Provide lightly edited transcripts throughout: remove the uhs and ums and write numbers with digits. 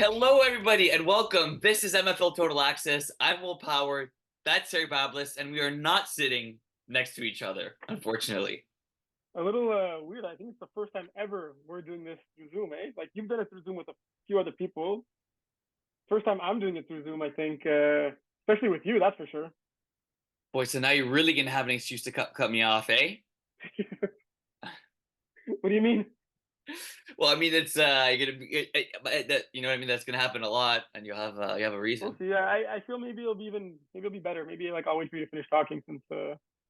Hello, everybody, and welcome. This is MFL Total Access. I'm Will Power. That's Terry Bablis, and we are not sitting next to each other, unfortunately. A little weird. I think it's the first time ever we're doing this through Zoom, eh? Like you've done it through Zoom with a few other people. First time I'm doing it through Zoom, I think, especially with you, that's for sure. Boy, so now you're really gonna have an excuse to cut me off, eh? What do you mean? Well, I mean, it's you're gonna be that you know what I mean. That's gonna happen a lot, and you have a We'll reason. see. I feel maybe it'll be better. Maybe like I'll wait for you to finish talking since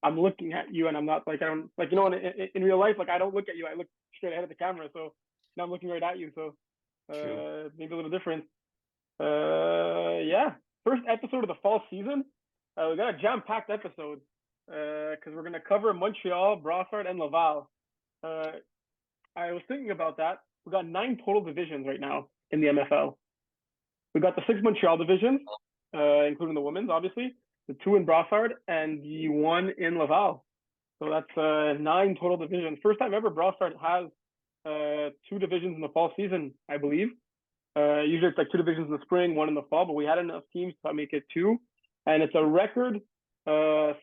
I'm looking at you and I'm not like I don't like in real life like I don't look at you. I look straight ahead of the camera. So now I'm looking right at you. So True. maybe a little different. Yeah. First episode of the fall season. We got a jam-packed episode because we're gonna cover Montreal, Brossard, and Laval. Uh, I was thinking about that. We got 9 total divisions right now in the MFL. We got the 6 Montreal divisions, including the women's, obviously, the 2 in Brossard, and the 1 in Laval. So that's 9 total divisions. First time ever Brossard has 2 divisions in the fall season, I believe. Usually it's like 2 divisions in the spring, 1 in the fall, but we had enough teams to make it 2. And it's a record uh,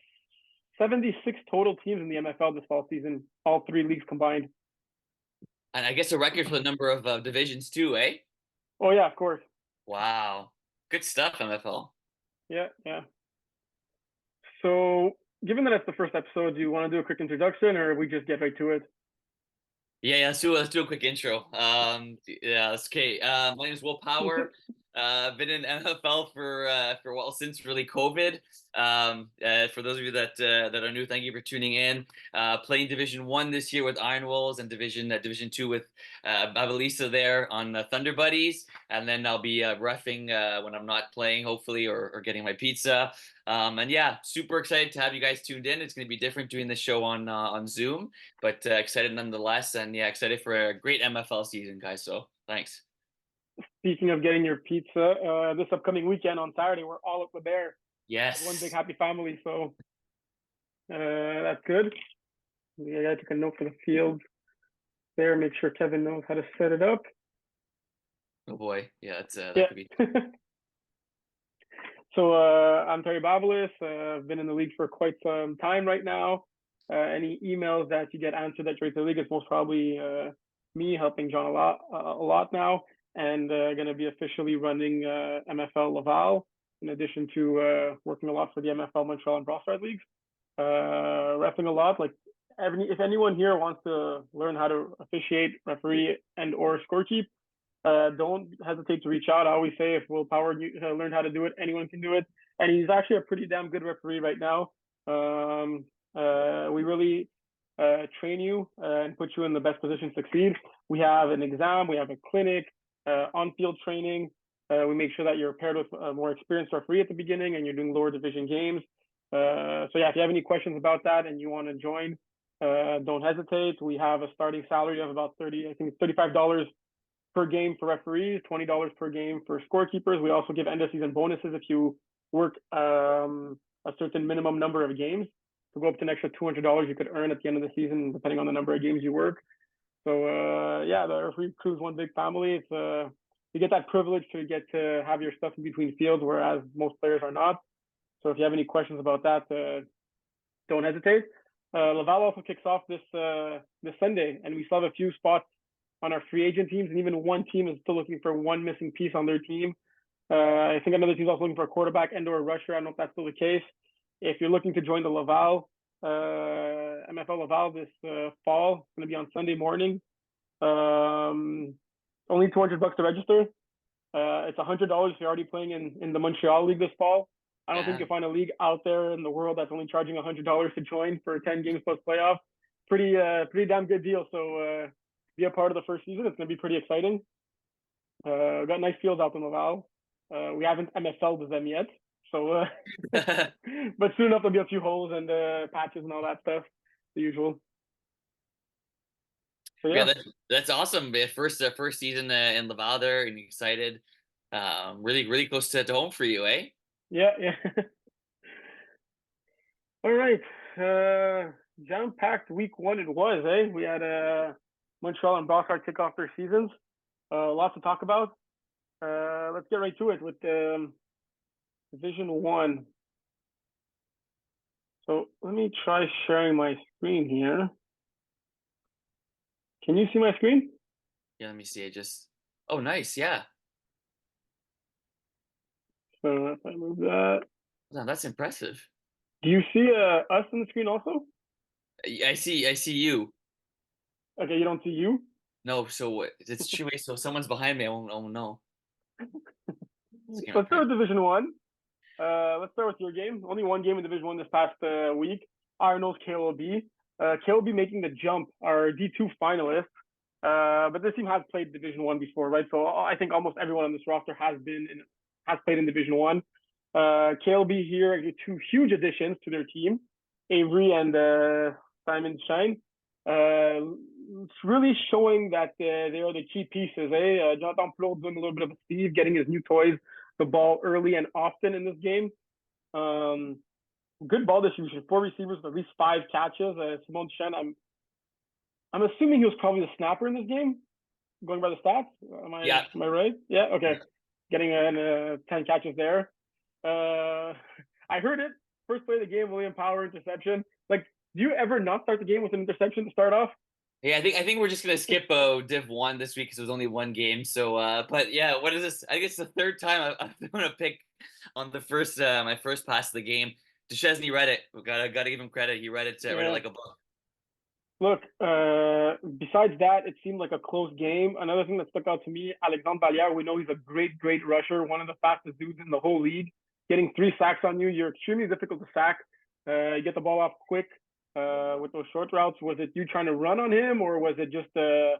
76 total teams in the MFL this fall season, all 3 leagues combined. And I guess a record for the number of divisions too, eh? Oh, yeah, of course. Wow, good stuff, MFL. Yeah, yeah. So, given that it's the first episode, do you want to do a quick introduction or we just get right to it? Yeah, let's do a quick intro. Yeah, that's okay. My name is Will Power. Been in NFL for well since really COVID. For those of you that are new, thank you for tuning in. Playing Division 1 this year with Iron Wolves and Division 2 with Babalisa there on Thunder Buddies, and then I'll be reffing when I'm not playing, hopefully, or getting my pizza. And yeah, super excited to have you guys tuned in. It's going to be different doing this show on Zoom, but excited nonetheless. And yeah, excited for a great MFL season, guys. So thanks. Speaking of getting your pizza, this upcoming weekend on Saturday, we're all at the Bear as one big Yes. happy family. So that's good. I gotta take a note for the field there. Make sure Kevin knows how to set it up. Oh boy. Yeah, it's that Yeah. could be. So I'm Terry Babalis. I've been in the league for quite some time right now. Any emails that you get answered that you're in the league is most probably me helping John a lot now, and going to be officially running MFL Laval in addition to working a lot for the MFL Montreal and Brossard leagues. Refing a lot. Like if anyone here wants to learn how to officiate, referee, and or scorekeep, don't hesitate to reach out. I always say if Will Power learned how to do it, anyone can do it. And he's actually a pretty damn good referee right now. We really train you and put you in the best position to succeed. We have an exam, we have a clinic, on-field training. We make sure that you're paired with a more experienced referee at the beginning and you're doing lower division games. So yeah, if you have any questions about that and you want to join, don't hesitate. We have a starting salary of about I think it's $35 per game for referees, $20 per game for scorekeepers. We also give end of season bonuses if you work a certain minimum number of games. To go up to an extra $200 you could earn at the end of the season, depending on the number of games you work. So yeah, the referee crew is one big family. It's you get that privilege to get to have your stuff in between fields, whereas most players are not. So if you have any questions about that, don't hesitate. Laval also kicks off this Sunday, and we still have a few spots on our free agent teams, and even one team is still looking for one missing piece on their team. I think another team's also looking for a quarterback and or a rusher. I don't know if that's still the case. If you're looking to join the Laval, MFL Laval this fall, it's going to be on Sunday morning. Only $200 to register. It's $100 if you're already playing in the Montreal League this fall. I don't think Yeah. you'll find a league out there in the world that's only charging $100 to join for 10 games plus playoff. Pretty damn good deal. So be a part of the first season. It's going to be pretty exciting. We've got nice fields out in Laval. We haven't MFL'd them yet. So, but soon enough there'll be a few holes and patches and all that stuff, the usual. So Yeah, yeah, that's awesome. First season in Laval there, and excited. Really close to home for you, eh? yeah, yeah. All right. Jam-packed week 1 it was, eh? We had Montreal and Brossard kick off their seasons. Lots to talk about. let's get right to it with Division 1. So let me try sharing my screen here. Can you see my screen? Yeah, let me see. Oh, nice. Yeah. So if I move that. No, that's impressive. Do you see us on the screen also? I see you. Okay, you don't see you? No, so it's true. So someone's behind me. Oh no. Let's start with Division 1. Let's start with your game. Only one game in Division 1 this past week. Arnold's KLB. KLB making the jump, our D2 finalist. But this team has played Division 1 before, right? So I think almost everyone on this roster has played in Division 1. KLB here get two huge additions to their team, Avery and Simon Shine. It's really showing that they are the key pieces. Jonathan Plot doing a little bit of a Steve, getting his new toys the ball early and often in this game. Good ball distribution, 4 receivers with at least 5 catches. Simon Chen, I'm assuming he was probably the snapper in this game, going by the stats. Am I right? Yeah. Okay. Getting 10 catches there. I heard it. First play of the game, William Power interception. Like, do you ever not start the game with an interception to start off? Yeah, I think we're just gonna skip Div 1 this week because it was only one game. So, but yeah, what is this? I guess the third time I'm gonna pick on the first my first pass of the game. Duchesne read it. We gotta give him credit. He read it like a book. Look, besides that, it seemed like a close game. Another thing that stuck out to me, Alexandre Valliere, we know he's a great rusher, one of the fastest dudes in the whole league. Getting 3 sacks on you, you're extremely difficult to sack. You get the ball off quick with those short routes. Was it you trying to run on him, or was it just a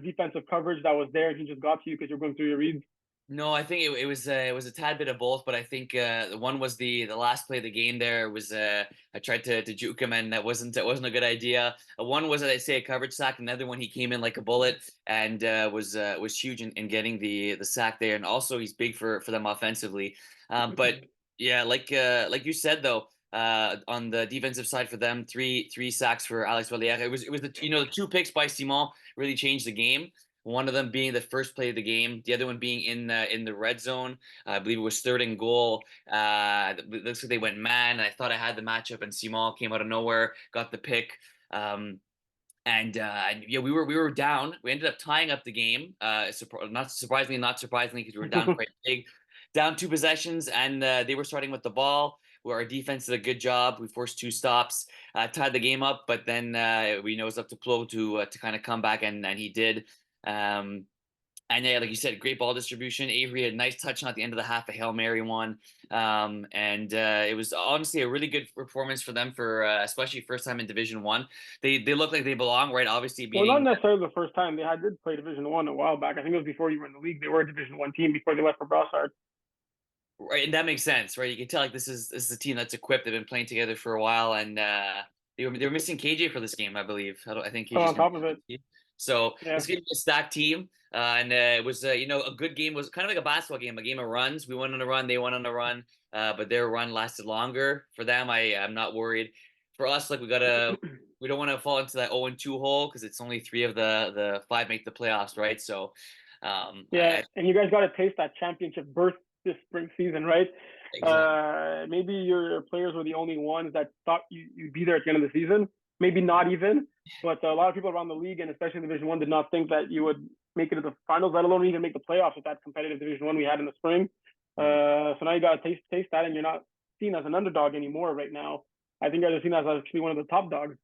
defensive coverage that was there and he just got to you because you're going through your reads? No, I think it was a tad bit of both, but I think the one was the last play of the game. There was I tried to juke him, and that wasn't a good idea. One was, I'd say, a coverage sack. Another one, he came in like a bullet and was huge in getting the sack there. And also he's big for them offensively. But yeah, like you said though, on the defensive side for them, three sacks for Alex Valliere. It was the the 2 picks by Simon really changed the game. One of them being the first play of the game, the other one being in the red zone. I believe it was 3rd and goal. It looks like they went man. I thought I had the matchup, and Simon came out of nowhere, got the pick. And yeah, we were down. We ended up tying up the game. Not surprisingly, because we were down quite big, down 2 possessions, and they were starting with the ball. Where our defense did a good job. We forced 2 stops, tied the game up, but then we know it was up to Plo to kind of come back, and he did. And yeah, like you said, great ball distribution. Avery had a nice touchdown at the end of the half, a Hail Mary one. And it was honestly a really good performance for them for especially first time in Division 1. They look like they belong, right? Obviously beating. Well, not necessarily the first time. They did play Division 1 a while back. I think it was before you were in the league. They were a Division 1 team before they left for Brossard. Right, and that makes sense, right? You can tell like this is a team that's equipped. They've been playing together for a while, and they were missing KJ for this game, I believe. I think KJ's on top of it. So it's gonna be a stacked team, and it was a good game. It was kind of like a basketball game, a game of runs. We went on a run, they went on a run, but their run lasted longer. For them, I'm not worried. For us, like we don't want to fall into that 0-2 hole because it's only 3 of the 5 make the playoffs, right? So and you guys got to taste that championship berth this spring season, right? Exactly. Maybe your players were the only ones that thought you'd be there at the end of the season. Maybe not even, but a lot of people around the league and especially Division 1 did not think that you would make it to the finals, let alone even make the playoffs with that competitive Division 1 we had in the spring. So now you got to taste that, and you're not seen as an underdog anymore right now. I think you're seen as actually one of the top dogs.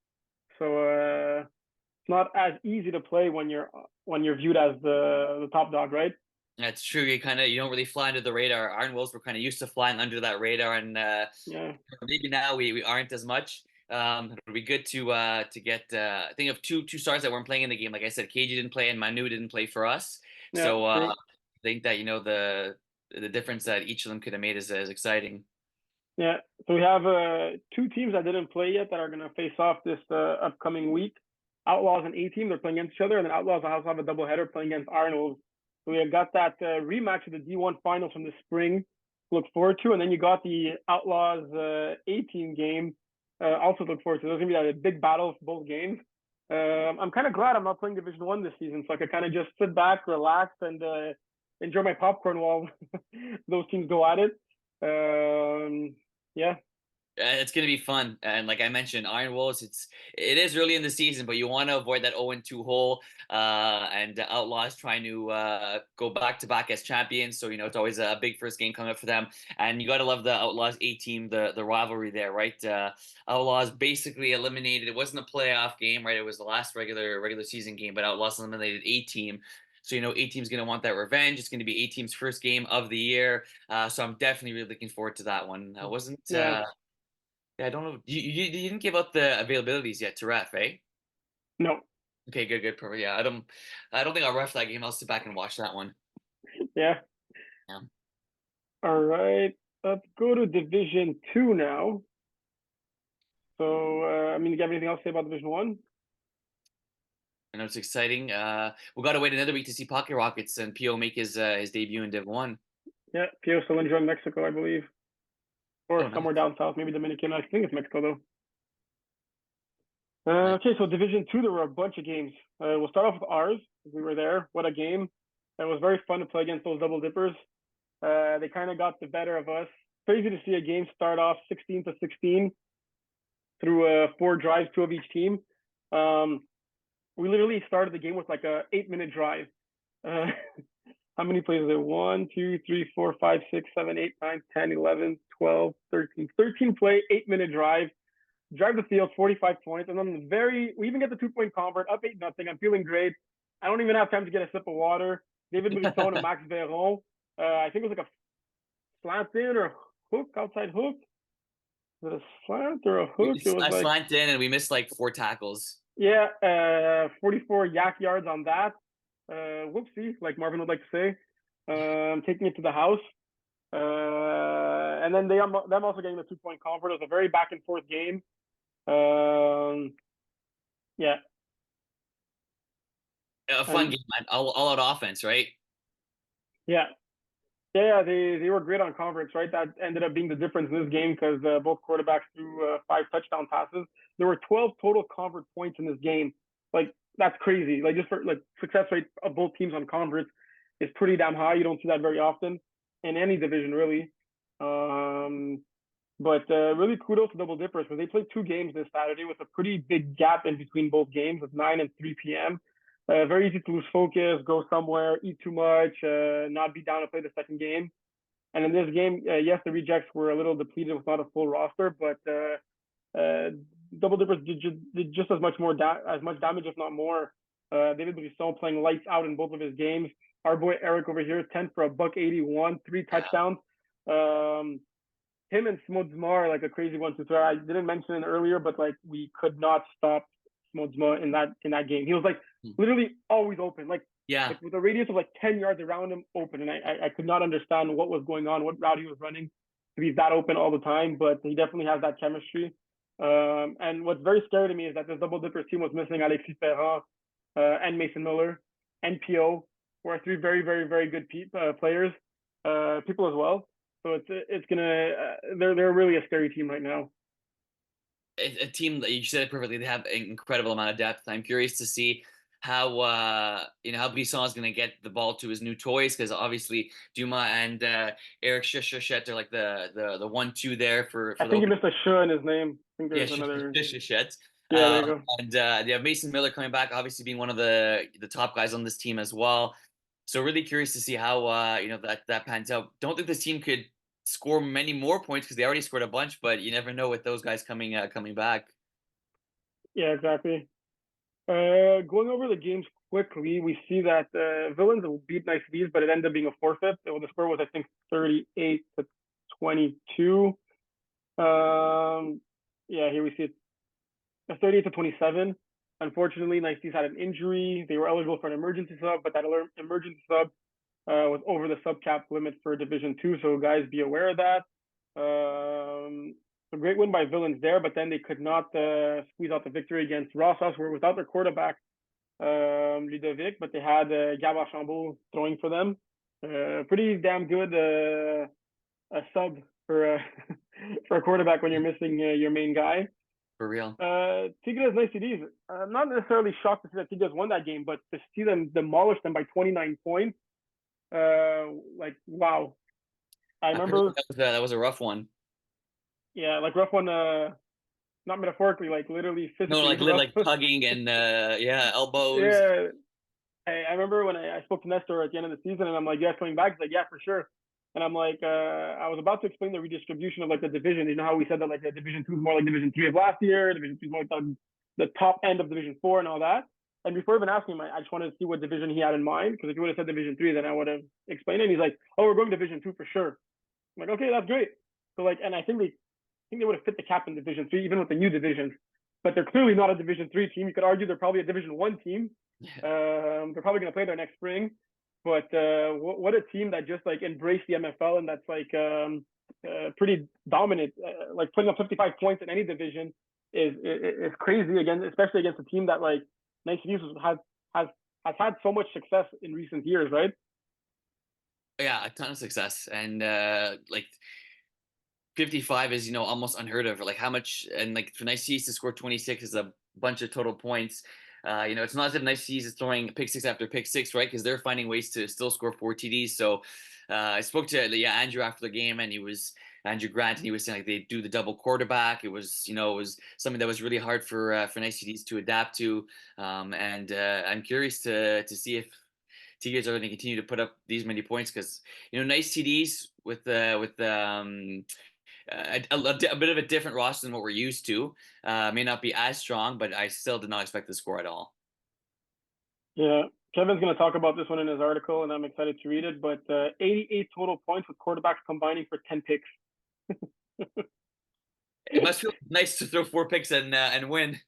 So it's not as easy to play when you're viewed as the top dog, right? That's true. You don't really fly under the radar. Iron Wolves were kind of used to flying under that radar, and maybe now we aren't as much. It'll be good to get think of two stars that weren't playing in the game. Like I said, KG didn't play and Manu didn't play for us. Yeah, so I think that the difference that each of them could have made is exciting. Yeah. So we have 2 teams that didn't play yet that are going to face off this upcoming week. Outlaws and A team, they're playing against each other, and then Outlaws also have a doubleheader playing against Iron Wolves. So we have got that rematch of the D1 finals from the spring to look forward to, and then you got the Outlaws A team game also to look forward to. There's going to be a big battle for both games. I'm kind of glad I'm not playing Division 1 this season, so I could kind of just sit back, relax, and enjoy my popcorn while those teams go at it. Yeah, It's gonna be fun, and like I mentioned, Iron Wolves. It is early in the season, but you want to avoid that 0-2 hole. And the Outlaws trying to go back to back as champions, so it's always a big first game coming up for them. And you got to love the Outlaws A team, the rivalry there, right? Outlaws basically eliminated. It wasn't a playoff game, right? It was the last regular season game, but Outlaws eliminated A team. So A team's gonna want that revenge. It's gonna be A team's first game of the year. So I'm definitely really looking forward to that one. I wasn't. yeah, Yeah, I don't know. You didn't give out the availabilities yet to ref, eh? no, Okay, good, perfect. Yeah, I don't think I'll ref that game. I'll sit back and watch that one. yeah. Yeah, All right, let's go to Division 2 now. So, I mean, do you have anything else to say about Division 1? I know it's exciting. We got to wait another week to see Pocket Rockets and PO make his debut in Div 1. Yeah, Pio still in Mexico, I believe, or Oh, nice. somewhere down south, maybe Dominican. I think it's Mexico though. Nice. Okay, so Division 2, there were a bunch of games. We'll start off with ours. We were there. What a game! It was very fun to play against those double dippers. They kind of got the better of us. Crazy to see a game start off 16-16 through 4 drives, 2 of each team. We literally started the game with like a 8-minute drive. How many plays is it? 1, 2, 3, 4, 5, 6, 7, 8, 9, 10, 11, 12, 13. 13 play, 8-minute drive. Drive the field, 45 points. And then we even get the 2-point convert, up 8-0. I'm feeling great. I don't even have time to get a sip of water. David Brisson and Max Veron. I think it was like a slant in or a hook, outside hook. Was it a slant or a hook? It was I like, slant in and we missed like 4 tackles. yeah, 44 yak yards on that. Whoopsie, like Marvin would like to say. Taking it to the house. And then them also getting the 2-point convert. It was a very back and forth game. Yeah. A fun And game, man. All out offense, right? yeah. Yeah, they were great on conference, right? That ended up being the difference in this game because both quarterbacks threw 5 touchdown passes. There were 12 total convert points in this game. Like, that's crazy. Like, just for like success rate of both teams on conference is pretty damn high. You don't see that very often in any division, really. But really kudos to Double Dippers because they played 2 games this Saturday with a pretty big gap in between both games of 9 and 3 p.m. Very easy to lose focus, go somewhere, eat too much, not be down to play the second game. And in this game, yes, the rejects were a little depleted with not a full roster, but Double Dippers did just as much damage, if not more. David Brisson playing lights out in both of his games. Our boy Eric over here, 10 for a $181, 3 touchdowns. Him and Smodzma are like a crazy one to throw. I didn't mention it earlier, but like we could not stop Smodzma in that game. He was like literally always open, like with a radius of like 10 yards around him open, and I could not understand what was going on, what route he was running to be that open all the time. But he definitely has that chemistry. And what's very scary to me is that this Double Dippers team was missing Alexis Ferrand and Mason Miller and PO, who are 3 very, very, very good players, people as well. So it's gonna they're really a scary team right now. A team that you said it perfectly. They have an incredible amount of depth. I'm curious to see how how Brisson is going to get the ball to his new toys because obviously Dumas and Eric Shishachet are like the 1-2 there for I the think you open. missed a sh in his name. I think Yeah, there's another. Shishachet. Yeah, there you go. And they have Mason Miller coming back, obviously being one of the top guys on this team as well. So really curious to see how that pans out. Don't think this team could score many more points because they already scored a bunch, but you never know with those guys coming back. Yeah, exactly. Going over the games quickly, we see that Villains beat Nice Bees, but it ended up being a forfeit. So the score was, I think, 38-22. Yeah, here we see it, 38-27. Unfortunately, Nice Bees had an injury. They were eligible for an emergency sub, but that emergency sub was over the sub cap limit for Division 2. So guys, be aware of that. A great win by Villains there, but then they could not squeeze out the victory against Rossas, who were without their quarterback, Ludovic, but they had Gab Archambault throwing for them. Pretty damn good a sub for for a quarterback when you're missing your main guy. For real. Tigres Nice Cities. I'm not necessarily shocked to see that Tigres won that game, but to see them demolish them by 29 points like wow. I I heard remember, that was a rough one. yeah, like rough one. Not metaphorically, like literally No, physically like rough. like tugging and yeah, elbows. Yeah, I remember when I spoke to Nestor at the end of the season, and I'm like, "Yeah, coming back." He's like, "Yeah, for sure." And I'm like, I was about to explain the redistribution of like the division. You know how we said that like the Division Two is more like Division Three of last year, Division Two is more like the top end of Division Four and all that. And before even asking him, I just wanted to see what division he had in mind, because if he would have said Division Three, then I would have explained it. And he's like, "Oh, we're going Division Two for sure." I'm like, "Okay, that's great." So like, and I think they would have fit the cap in Division Three, even with the new divisions. But they're clearly not a Division Three team. You could argue they're probably a Division One team. They're probably going to play there next spring. But what a team that just like embraced the MFL, and that's like pretty dominant. Like putting up 55 points in any division is crazy, again, especially against a team that like Nice News has has had so much success in recent years, right? Yeah, a ton of success, and like 55 is almost unheard of. Like how much, and like for Nice Seas to score 26 is a bunch of total points. It's not as if Nice Seas is throwing pick six after pick six, right? Because they're finding ways to still score four TDs. So I spoke to Andrew after the game, and he was Andrew Grant, and he was saying like they do the double quarterback. It was something that was really hard for Nice Seas to adapt to. And I'm curious to see if Tigers are going to continue to put up these many points, because nice TDs with a bit of a different roster than what we're used to. May not be as strong, but I still did not expect the score at all. Yeah, Kevin's going to talk about this one in his article, and I'm excited to read it. But 88 total points with quarterbacks combining for 10 picks. It must feel nice to throw four picks and win.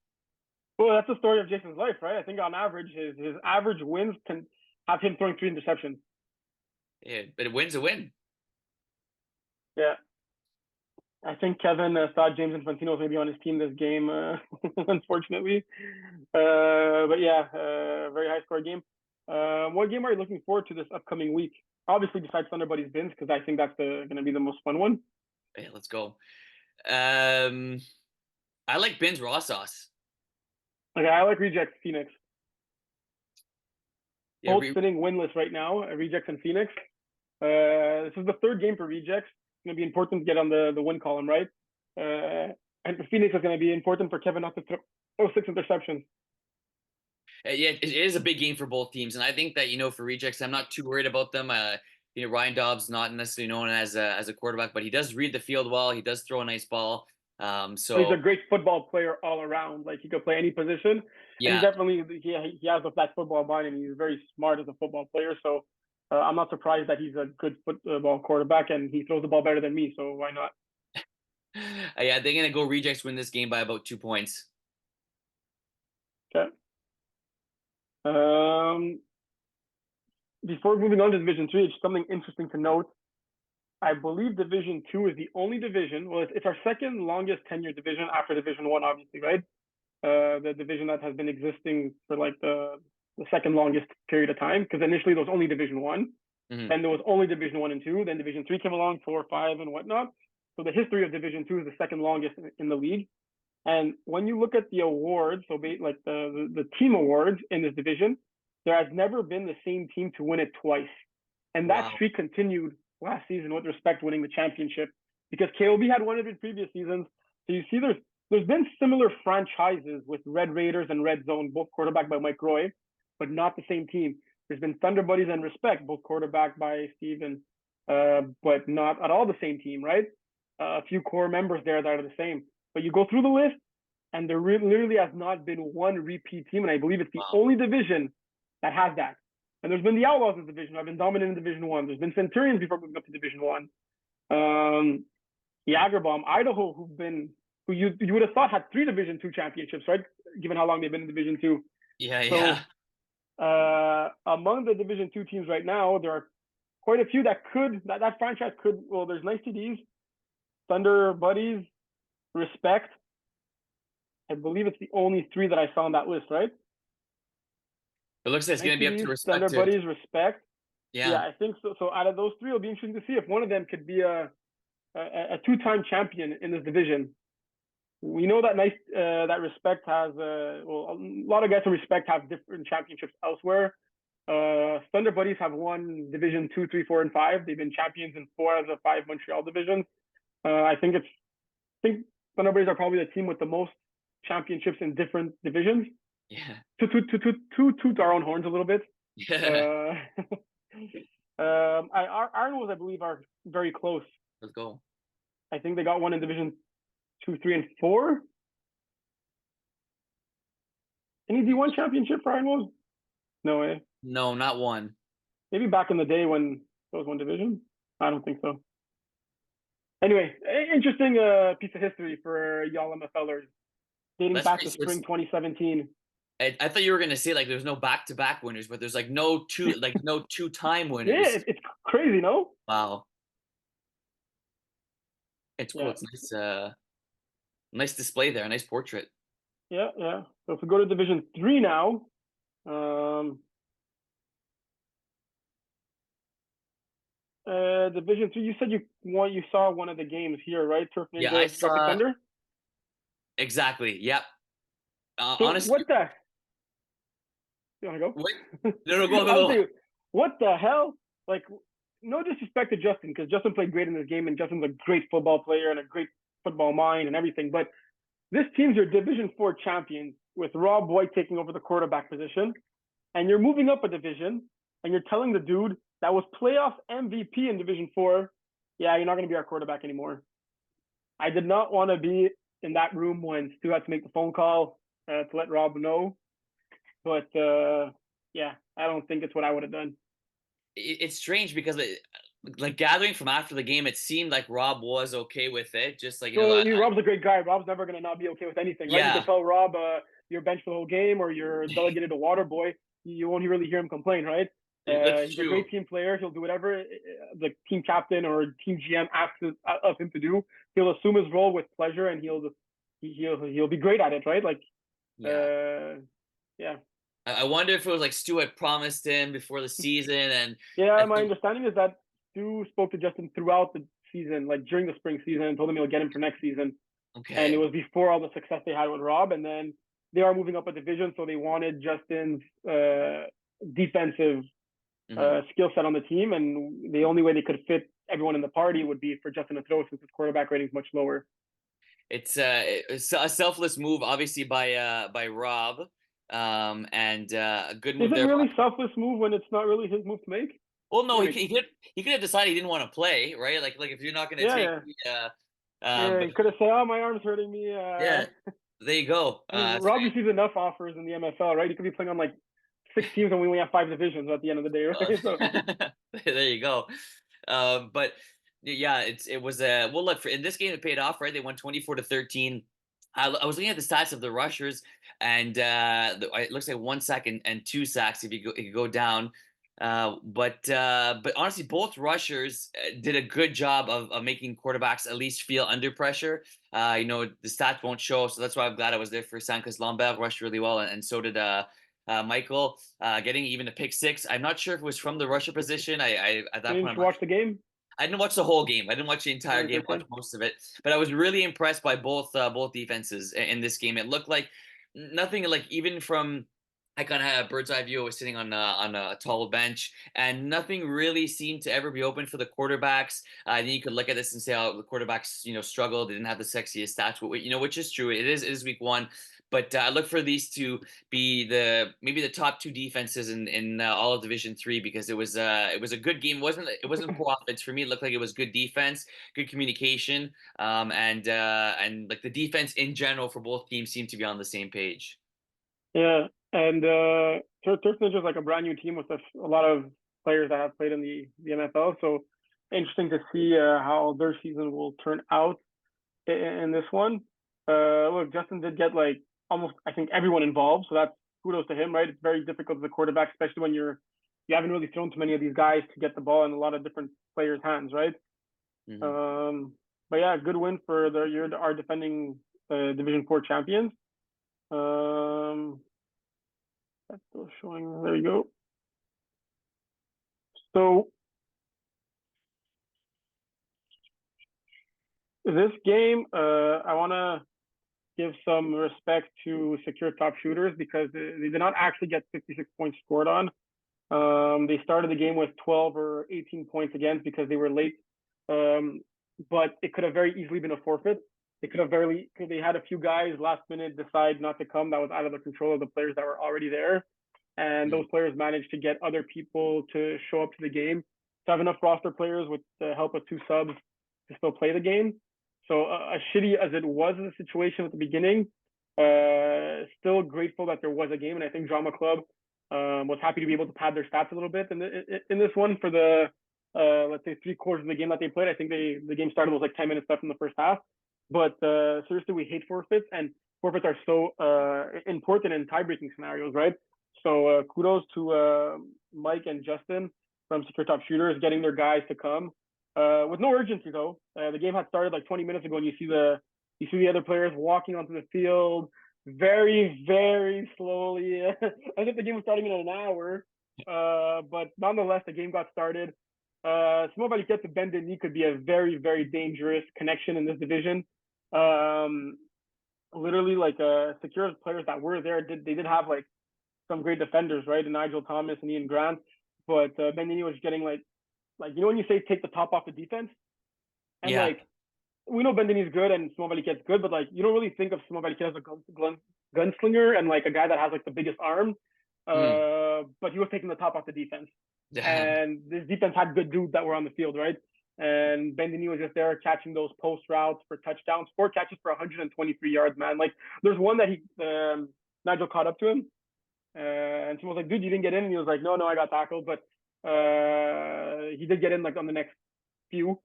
Well, that's the story of Jason's life, right? I think on average, his average wins can have him throwing 3 interceptions. Yeah, but a win's a win. Yeah, I think Kevin thought James Infantino was maybe on his team this game, unfortunately. But yeah, very high score game. What game are you looking forward to this upcoming week? Obviously, besides Thunder Buddies Bins, because I think that's going to be the most fun one. Yeah, let's go. Um, I like Ben's raw sauce. Okay, I like Rejects Phoenix. Yeah, Both sitting winless right now, Rejects and Phoenix. This is the third game for Rejects. It's going to be important to get on the win column, right? And for Phoenix, it's going to be important for Kevin not to throw 6 interceptions. yeah, it is a big game for both teams, and I think that for rejects, I'm not too worried about them. Ryan Dobbs not necessarily known as a quarterback, but he does read the field well. He does throw a nice ball. He's a So great football player all around. Like he could play any position, and he yeah, definitely he has that football mind, and he's very smart as a football player. So I'm not surprised that he's a good football quarterback, and he throws the ball better than me. So why not? yeah, they're gonna go rejects win this game by about 2 points. Okay. Um, Before moving on to Division Three, it's something interesting to note. I believe Division Two is the only division. Well, it's our second longest tenure division after Division One, obviously, right? The division that has been existing for like the second longest period of time, because initially there was only Division One, then there was only Division One and Two, then Division Three came along, four, five, and whatnot. So the history of Division Two is the second longest in the league. And when you look at the awards, so like the team awards in this division, there has never been the same team to win it twice. And that Wow. streak continued last season with respect to winning the championship, because KOB had won it in previous seasons. So you see there's been similar franchises with Red Raiders and Red Zone, both quarterbacked by Mike Roy, but not the same team. There's been Thunder Buddies and Respect, both quarterbacked by Steven, but not at all the same team, right? A few core members there that are the same. But you go through the list, and there literally has not been one repeat team, and I believe it's the Wow. only division that has that. And there's been the Outlaws in Division. I've been dominant in Division One. There's been Centurions before moving up to Division One. Yagerbomb, Idaho, who you would have thought had 3 Division 2 championships, right? Given how long they've been in Division 2. Yeah, So yeah. among the Division 2 teams right now, there are quite a few that franchise could. Well, there's Nice TDs, Thunder Buddies, Respect. I believe it's the only 3 that I saw on that list, right? It looks like it's Nice gonna be up to TDs, respect Thunder to. Buddies, Respect. Yeah, Yeah. I think so. So out of those 3, it'll be interesting to see if one of them could be a 2-time champion in this division. We know that that Respect has a lot of guys from Respect have different championships elsewhere. Thunder Buddies have won Division 2, 3, 4, and 5. They've been champions in 4 out of the 5 Montreal divisions. I think Thunder Buddies are probably the team with the most championships in different divisions. Yeah. To toot our own horns a little bit. Yeah. Iron Wolves, I believe, are very close. Let's go. I think they got one in Division 2, 3, and 4. Any D1 championship for Iron Wolves? No way. No, not one. Maybe back in the day when there was one division. I don't think so. Anyway, interesting piece of history for y'all MFLers, dating back to spring 2017. I thought you were gonna say like there's no back-to-back winners, but there's like no two-time winners. Yeah, it's crazy, no? Wow. It's cool. Yeah. It's nice. Nice display there. A nice portrait. Yeah. So if we go to Division 3 now, Division 3. You said you saw one of the games here, right? Turf Ninja, yeah, I saw. Thunder. Exactly. Yep. So honestly, what the? You want to go? Wait. No, go. What the hell? Like, no disrespect to Justin, because Justin played great in this game, and Justin's a great football player and a great football mind and everything. But this team's your Division 4 champions with Rob White taking over the quarterback position, and you're moving up a division, and you're telling the dude that was playoff MVP in Division 4, yeah, you're not going to be our quarterback anymore. I did not want to be in that room when Stu had to make the phone call to let Rob know. But yeah, I don't think it's what I would have done. It's strange because like gathering from after the game, it seemed like Rob was okay with it. Just like, Rob's a great guy. Rob's never going to not be okay with anything, right? Yeah. You can tell Rob you're benched for the whole game or you're delegated a water boy. You won't really hear him complain, right? He's a great team player. He'll do whatever the team captain or team GM asks of him to do. He'll assume his role with pleasure, and he'll be great at it, right? Like, yeah. I wonder if it was like Stu had promised him before the season, and yeah, my understanding is that Stu spoke to Justin throughout the season, like during the spring season, and told him he'll get him for next season. Okay. And it was before all the success they had with Rob, and then they are moving up a division, so they wanted Justin's defensive skill set on the team, and the only way they could fit everyone in the party would be for Justin to throw, since his quarterback rating is much lower. It's a selfless move, obviously, by Rob, and a good move. Is it really selfless move when it's not really his move to make? Well, no, he could have decided he didn't want to play, right? Like if you're not going to take, he could have said, "Oh, my arm's hurting me." Yeah, there you go. Rob receives enough offers in the MFL, right? He could be playing on like 6 teams, and we only have 5 divisions at the end of the day, right? So. There you go. But yeah, it was well, look, in this game it paid off, right? They won 24-13. I was looking at the stats of the rushers, and it looks like 1 sack and 2 sacks if you go down. But honestly, both rushers did a good job of making quarterbacks at least feel under pressure. The stats won't show, so that's why I'm glad I was there for Sam, because Lambert rushed really well, and so did Michael, getting even a pick 6. I'm not sure if it was from the rusher position. I at that point, didn't watch the game. I didn't watch the whole game. I didn't watch the entire game. I watched most of it, but I was really impressed by both defenses in this game. It looked like nothing, like even from, I kind of had a bird's eye view. I was sitting on a tall bench, and nothing really seemed to ever be open for the quarterbacks. Then you could look at this and say, "Oh, the quarterbacks, struggled. They didn't have the sexiest stats," which is true. It is week 1. But I look for these to be maybe the top 2 defenses in all of Division 3, because it was a good game. It wasn't poor offense for me. It looked like it was good defense, good communication, and like the defense in general for both teams seemed to be on the same page. Yeah, and Turf Ninja is like a brand new team with a lot of players that have played in the MFL. So interesting to see how their season will turn out in this one. Look, Justin did get like almost, I think, everyone involved, so that's kudos to him, right? It's very difficult as a quarterback, especially when you haven't really thrown too many of these guys to get the ball in a lot of different players' hands, right? But yeah, good win for our defending Division 4 champions. That's still showing. There you go. So this game, I want to give some respect to secure top shooters, because they did not actually get 56 points scored on. They started the game with 12 or 18 points against because they were late. But it could have very easily been a forfeit. It could have they had a few guys last minute decide not to come. That was out of the control of the players that were already there. And those players managed to get other people to show up to the game, to have enough roster players with the help of 2 subs to still play the game. So as shitty as it was in the situation at the beginning, still grateful that there was a game. And I think Drama Club was happy to be able to pad their stats a little bit in this one for the let's say 3 quarters of the game that they played. I think the game started with like 10 minutes left in the first half. But seriously, we hate forfeits, and forfeits are so important in tie-breaking scenarios, right? So kudos to Mike and Justin from Secure Top Shooters getting their guys to come with no urgency though. The game had started like 20 minutes ago, and you see the other players walking onto the field very, very slowly. I think the game was starting in an hour, but nonetheless, the game got started. Small get to Ben Denis could be a very, very dangerous connection in this division. Literally, like Secure players that were there they did have like some great defenders, right? And Nigel Thomas and Ian Grant, but Ben Denis was getting like you know when you say take the top off the defense, and Yeah. like we know Ben Denis is good and Small Valley-Kid's good, but like you don't really think of Small Valley-Kid as a gunslinger and like a guy that has like the biggest arm. But he was taking the top off the defense. Damn. And this defense had good dudes that were on the field, right? And Ben Denis was just there catching those post routes for touchdowns, 4 catches for 123 yards, man. Like there's one that Nigel caught up to him, and someone was like, "Dude, you didn't get in," and he was like, "No, I got tackled," but he did get in like on the next few.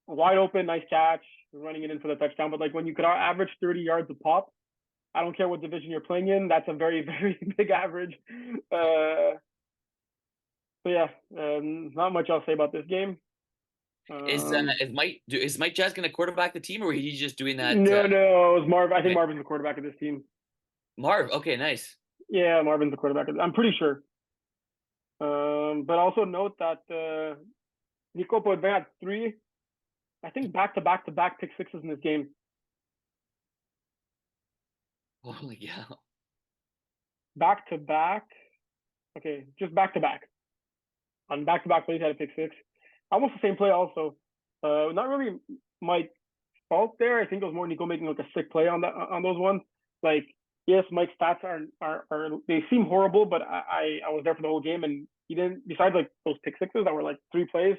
Wide open, nice catch, running it in for the touchdown. But like when you could average 30 yards a pop, I don't care what division you're playing in, that's a very, very big average. So yeah, not much I'll say about this game. Is Mike Jazz going to quarterback the team, or is he just doing that? No, it was Marv. I think Right. Marvin's the quarterback of this team. Marv. Okay, nice. Yeah, Marvin's the quarterback. I'm pretty sure. But also note that Nico Potvin had 3, I think back-to-back pick sixes in this game. Holy cow. Back-to-back. Okay, just back-to-back. On back-to-back plays, he had a pick 6. Almost the same play also. Not really Mike's fault there. I think it was more Nico making like a sick play on those ones. Like, yes, Mike's stats are they seem horrible, but I was there for the whole game, and he didn't. Besides like those pick sixes that were like 3 plays,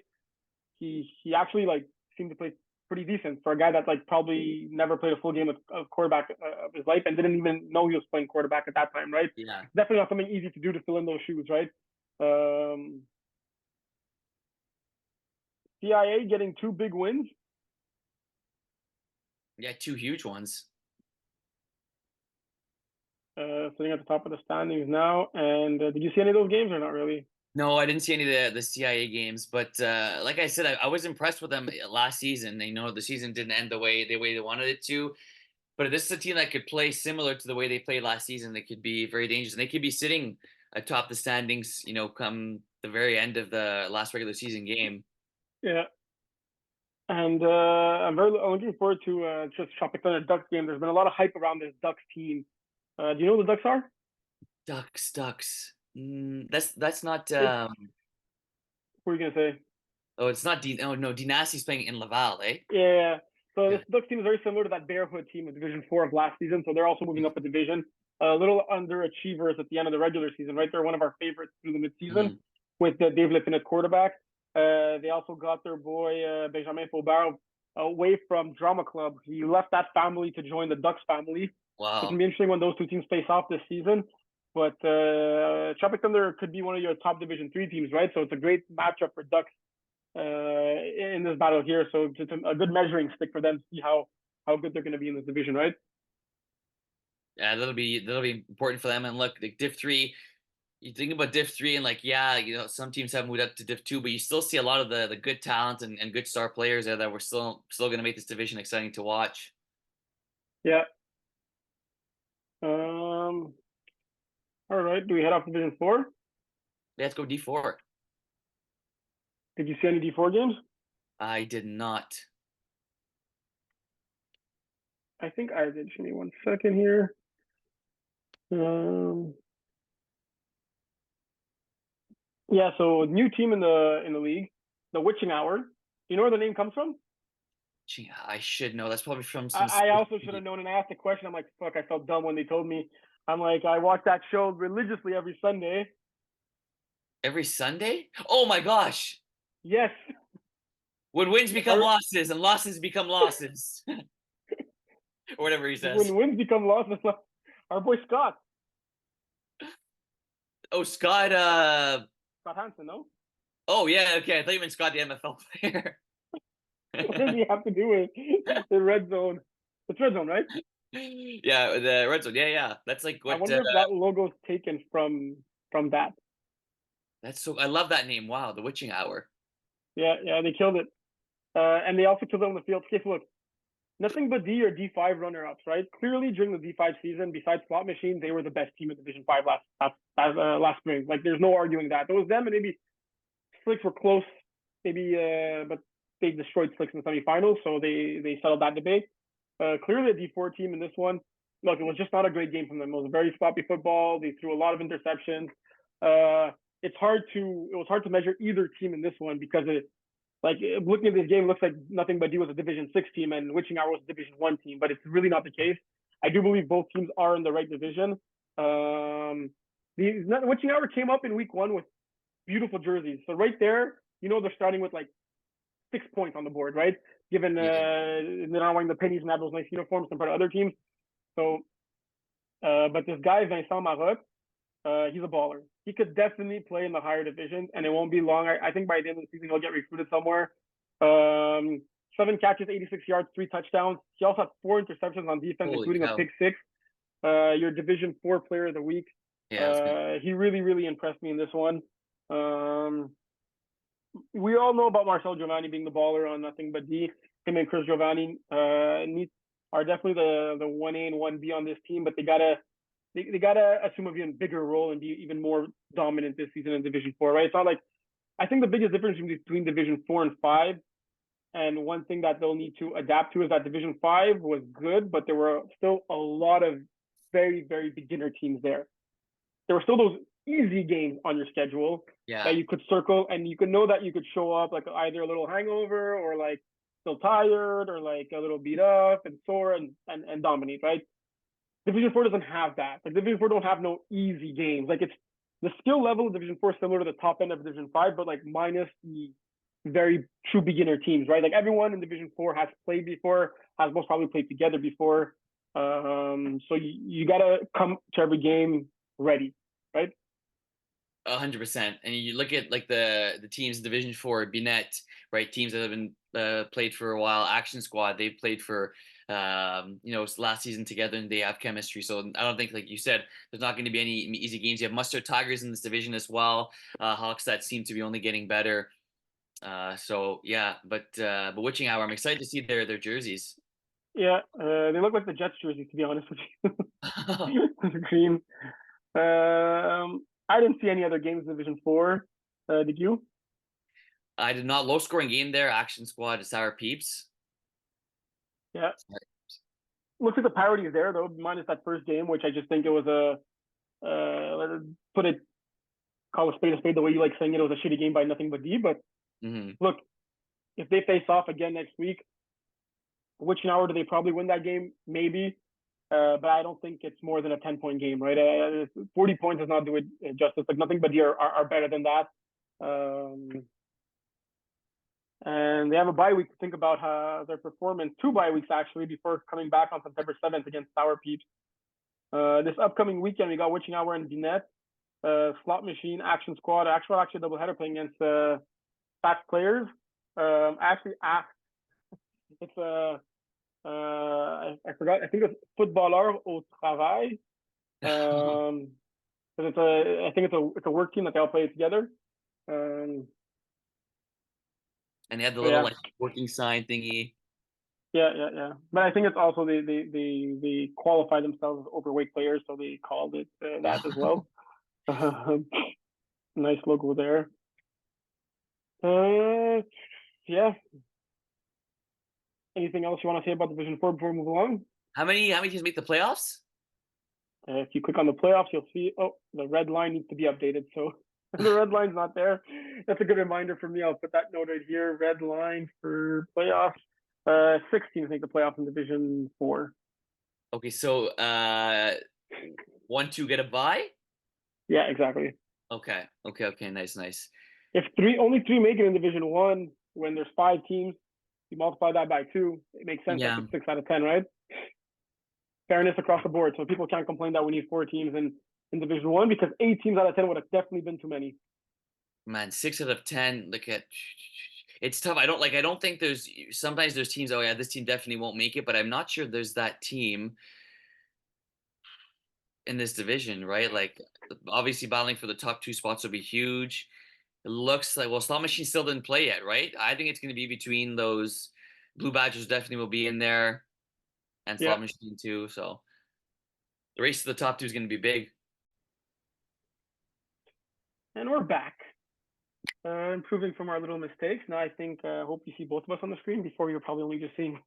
he actually like seemed to play pretty decent for a guy that like probably never played a full game of quarterback of his life and didn't even know he was playing quarterback at that time, right? Yeah. Definitely not something easy to do to fill in those shoes, right? CIA getting 2 big wins. Yeah, 2 huge ones. Sitting at the top of the standings now. And did you see any of those games or not really? No, I didn't see any of the CIA games, but like I said, I was impressed with them last season. You know, the season didn't end the way they wanted it to, but this is a team that could play similar to the way they played last season. They could be very dangerous, and they could be sitting atop the standings. You know, come the very end of the last regular season game. Yeah. And I'm looking forward to just Tropic Thunder Ducks game. There's been a lot of hype around this Ducks team. Do you know who the Ducks are? Ducks. That's not. What were you gonna say? Oh, it's not D. Oh no, Dynasty's playing in Laval, eh? Yeah. So Yeah. this Ducks team is very similar to that Bearhood team of Division 4 of last season. So they're also moving up a division. A little underachievers at the end of the regular season, right? They're one of our favorites through the midseason with Dave Lippin at quarterback. They also got their boy Benjamin Faubert away from Drama Club. He left that family to join the Ducks family. Wow. It's gonna be interesting when those 2 teams face off this season. But Tropic Thunder could be one of your top Division 3 teams, right? So it's a great matchup for Ducks in this battle here. So it's a good measuring stick for them to see how good they're going to be in this division, right? Yeah, that'll be important for them. And look, the Div 3, you think about Div 3 and like, yeah, you know, some teams have moved up to Div 2, but you still see a lot of the good talent and good star players there that we're still going to make this division exciting to watch. Yeah. All right. Do we head off to Division 4? Let's go D4. Did you see any D4 games? I did not. I think I did. Give me 1 second here. Yeah, so new team in the league, the Witching Hour. Do you know where the name comes from? Gee, I should know. That's probably from some I sports also should have movie. known, and I asked the question. I'm like, fuck, I felt dumb when they told me. I'm like, I watch that show religiously every Sunday. Every Sunday? Oh my gosh. Yes, When wins become our, losses and losses become losses. Or whatever he says. when wins become losses, our boy Oh, Scott, Scott Hansen, no? oh yeah, okay. I thought you meant Scott the MFL player. What does he have to do with the red zone? It's red zone, right? Yeah, the red zone. Yeah, yeah. That's like I what wonder if that logo's taken from that. that's so I love that name. Wow, the witching hour. Yeah, they killed it. And they also killed it on the field. Okay, so look, nothing but D or D5 runner-ups, right? Clearly, during the D5 season, besides Slot Machine, they were the best team in Division 5 last spring. Like, there's no arguing that. It was them and maybe Slicks were close, maybe, but they destroyed Slicks in the semifinals, so they settled that debate. Clearly, a D4 team in this one. Look, it was just not a great game from them. It was a very sloppy football. They threw a lot of interceptions. It was hard to measure either team in this one because like looking at this game, it looks like Nothing But D was a Division 6 team and Witching Hour was a Division 1 team, but it's really not the case. I do believe both teams are in the right division. The Witching Hour came up in week 1 with beautiful jerseys. So right there, they're starting with like 6 points on the board, right? Given Yeah. they're not wearing the pennies and have those nice uniforms compared to other teams. So, but this guy Vincent Marotte, he's a baller. He could definitely play in the higher divisions, and it won't be long. I think by the end of the season he'll get recruited somewhere. 7 catches, 86 yards, 3 touchdowns. He also had 4 interceptions on defense, Holy including a cow. pick six. Your Division 4 Player of the Week. Yeah, it's good. He really, really impressed me in this one. We all know about Marcel Giovanni being the baller on Nothing But D. Him and Chris Giovanni are definitely the 1A and 1B on this team, but they gotta assume a even bigger role and be even more dominant this season in Division 4, right? It's not like I think the biggest difference between Division 4 and 5, and one thing that they'll need to adapt to is that Division 5 was good, but there were still a lot of very, very beginner teams there. There were still those easy games on your schedule Yeah. that you could circle and you could know that you could show up like either a little hangover or like still tired or like a little beat up and sore and dominate, right? Division 4 doesn't have that. Like Division 4 don't have no easy games. Like it's the skill level of Division 4 is similar to the top end of Division 5, but like minus the very true beginner teams, right? Like everyone in Division 4 has played before, has most probably played together before. So you gotta come to every game ready, right? 100%. And you look at like the teams in Division 4, Binet, right? Teams that have been played for a while. Action Squad, they've played for last season together and they have chemistry. So I don't think, like you said, there's not going to be any easy games. You have Mustard Tigers in this division as well. Hawks that seem to be only getting better. So yeah, but Witching Hour, I'm excited to see their jerseys. Yeah, they look like the Jets jerseys, to be honest with you. Green. I didn't see any other games in Division 4. Did you? I did not. Low scoring game there. Action Squad, Sour Peeps. Yeah. Looks like the parity is there though, minus that first game, which I just think it was put it call a spade the way you like saying it. It was a shitty game by Nothing But D. But look, if they face off again next week, which hour do they probably win that game? Maybe. But I don't think it's more than a 10-point game, right? 40 points does not do it justice. Like Nothing But D are better than that. And they have a bye week to think about their performance. 2 bye weeks actually before coming back on September 7th against Sour Peeps. This upcoming weekend we got Witching Hour and Binet, Slot Machine, Action Squad, actually doubleheader playing against Fast Players. I actually asked. It's I forgot. I think it's Footballeur au Travail. I think it's a work team that they all play together. And they had the little like working sign thingy. Yeah. But I think it's also they qualify themselves as overweight players, so they called it that as well. Nice logo there. Yeah. Anything else you want to say about Division 4 before we move along? How many teams make the playoffs? If you click on the playoffs, you'll see. Oh, the red line needs to be updated. So The red line's not there. That's a good reminder for me. I'll put that note right here. Red line for playoffs. 16 make the playoffs in Division 4. Okay, so 1, 2 get a bye? Yeah, exactly. Okay, nice. If only three make it in Division 1, when there's 5 teams, you multiply that by 2, it makes sense. Yeah. Like it's 6 out of 10, right? Fairness across the board. So people can't complain that we need 4 teams in Division 1, because 8 teams out of 10 would have definitely been too many. Man, 6 out of 10. Look at it's tough. I don't think sometimes there's teams, oh yeah, this team definitely won't make it, but I'm not sure there's that team in this division, right? Like obviously battling for the top 2 spots will be huge. It looks like, well, Slot Machine still didn't play yet, right? I think it's going to be between those. Blue Badgers definitely will be in there, and Yeah. Slot Machine too. So the race to the top 2 is going to be big. And we're back. Improving from our little mistakes. Now I think, hope you see both of us on the screen. Before, you're probably only just seeing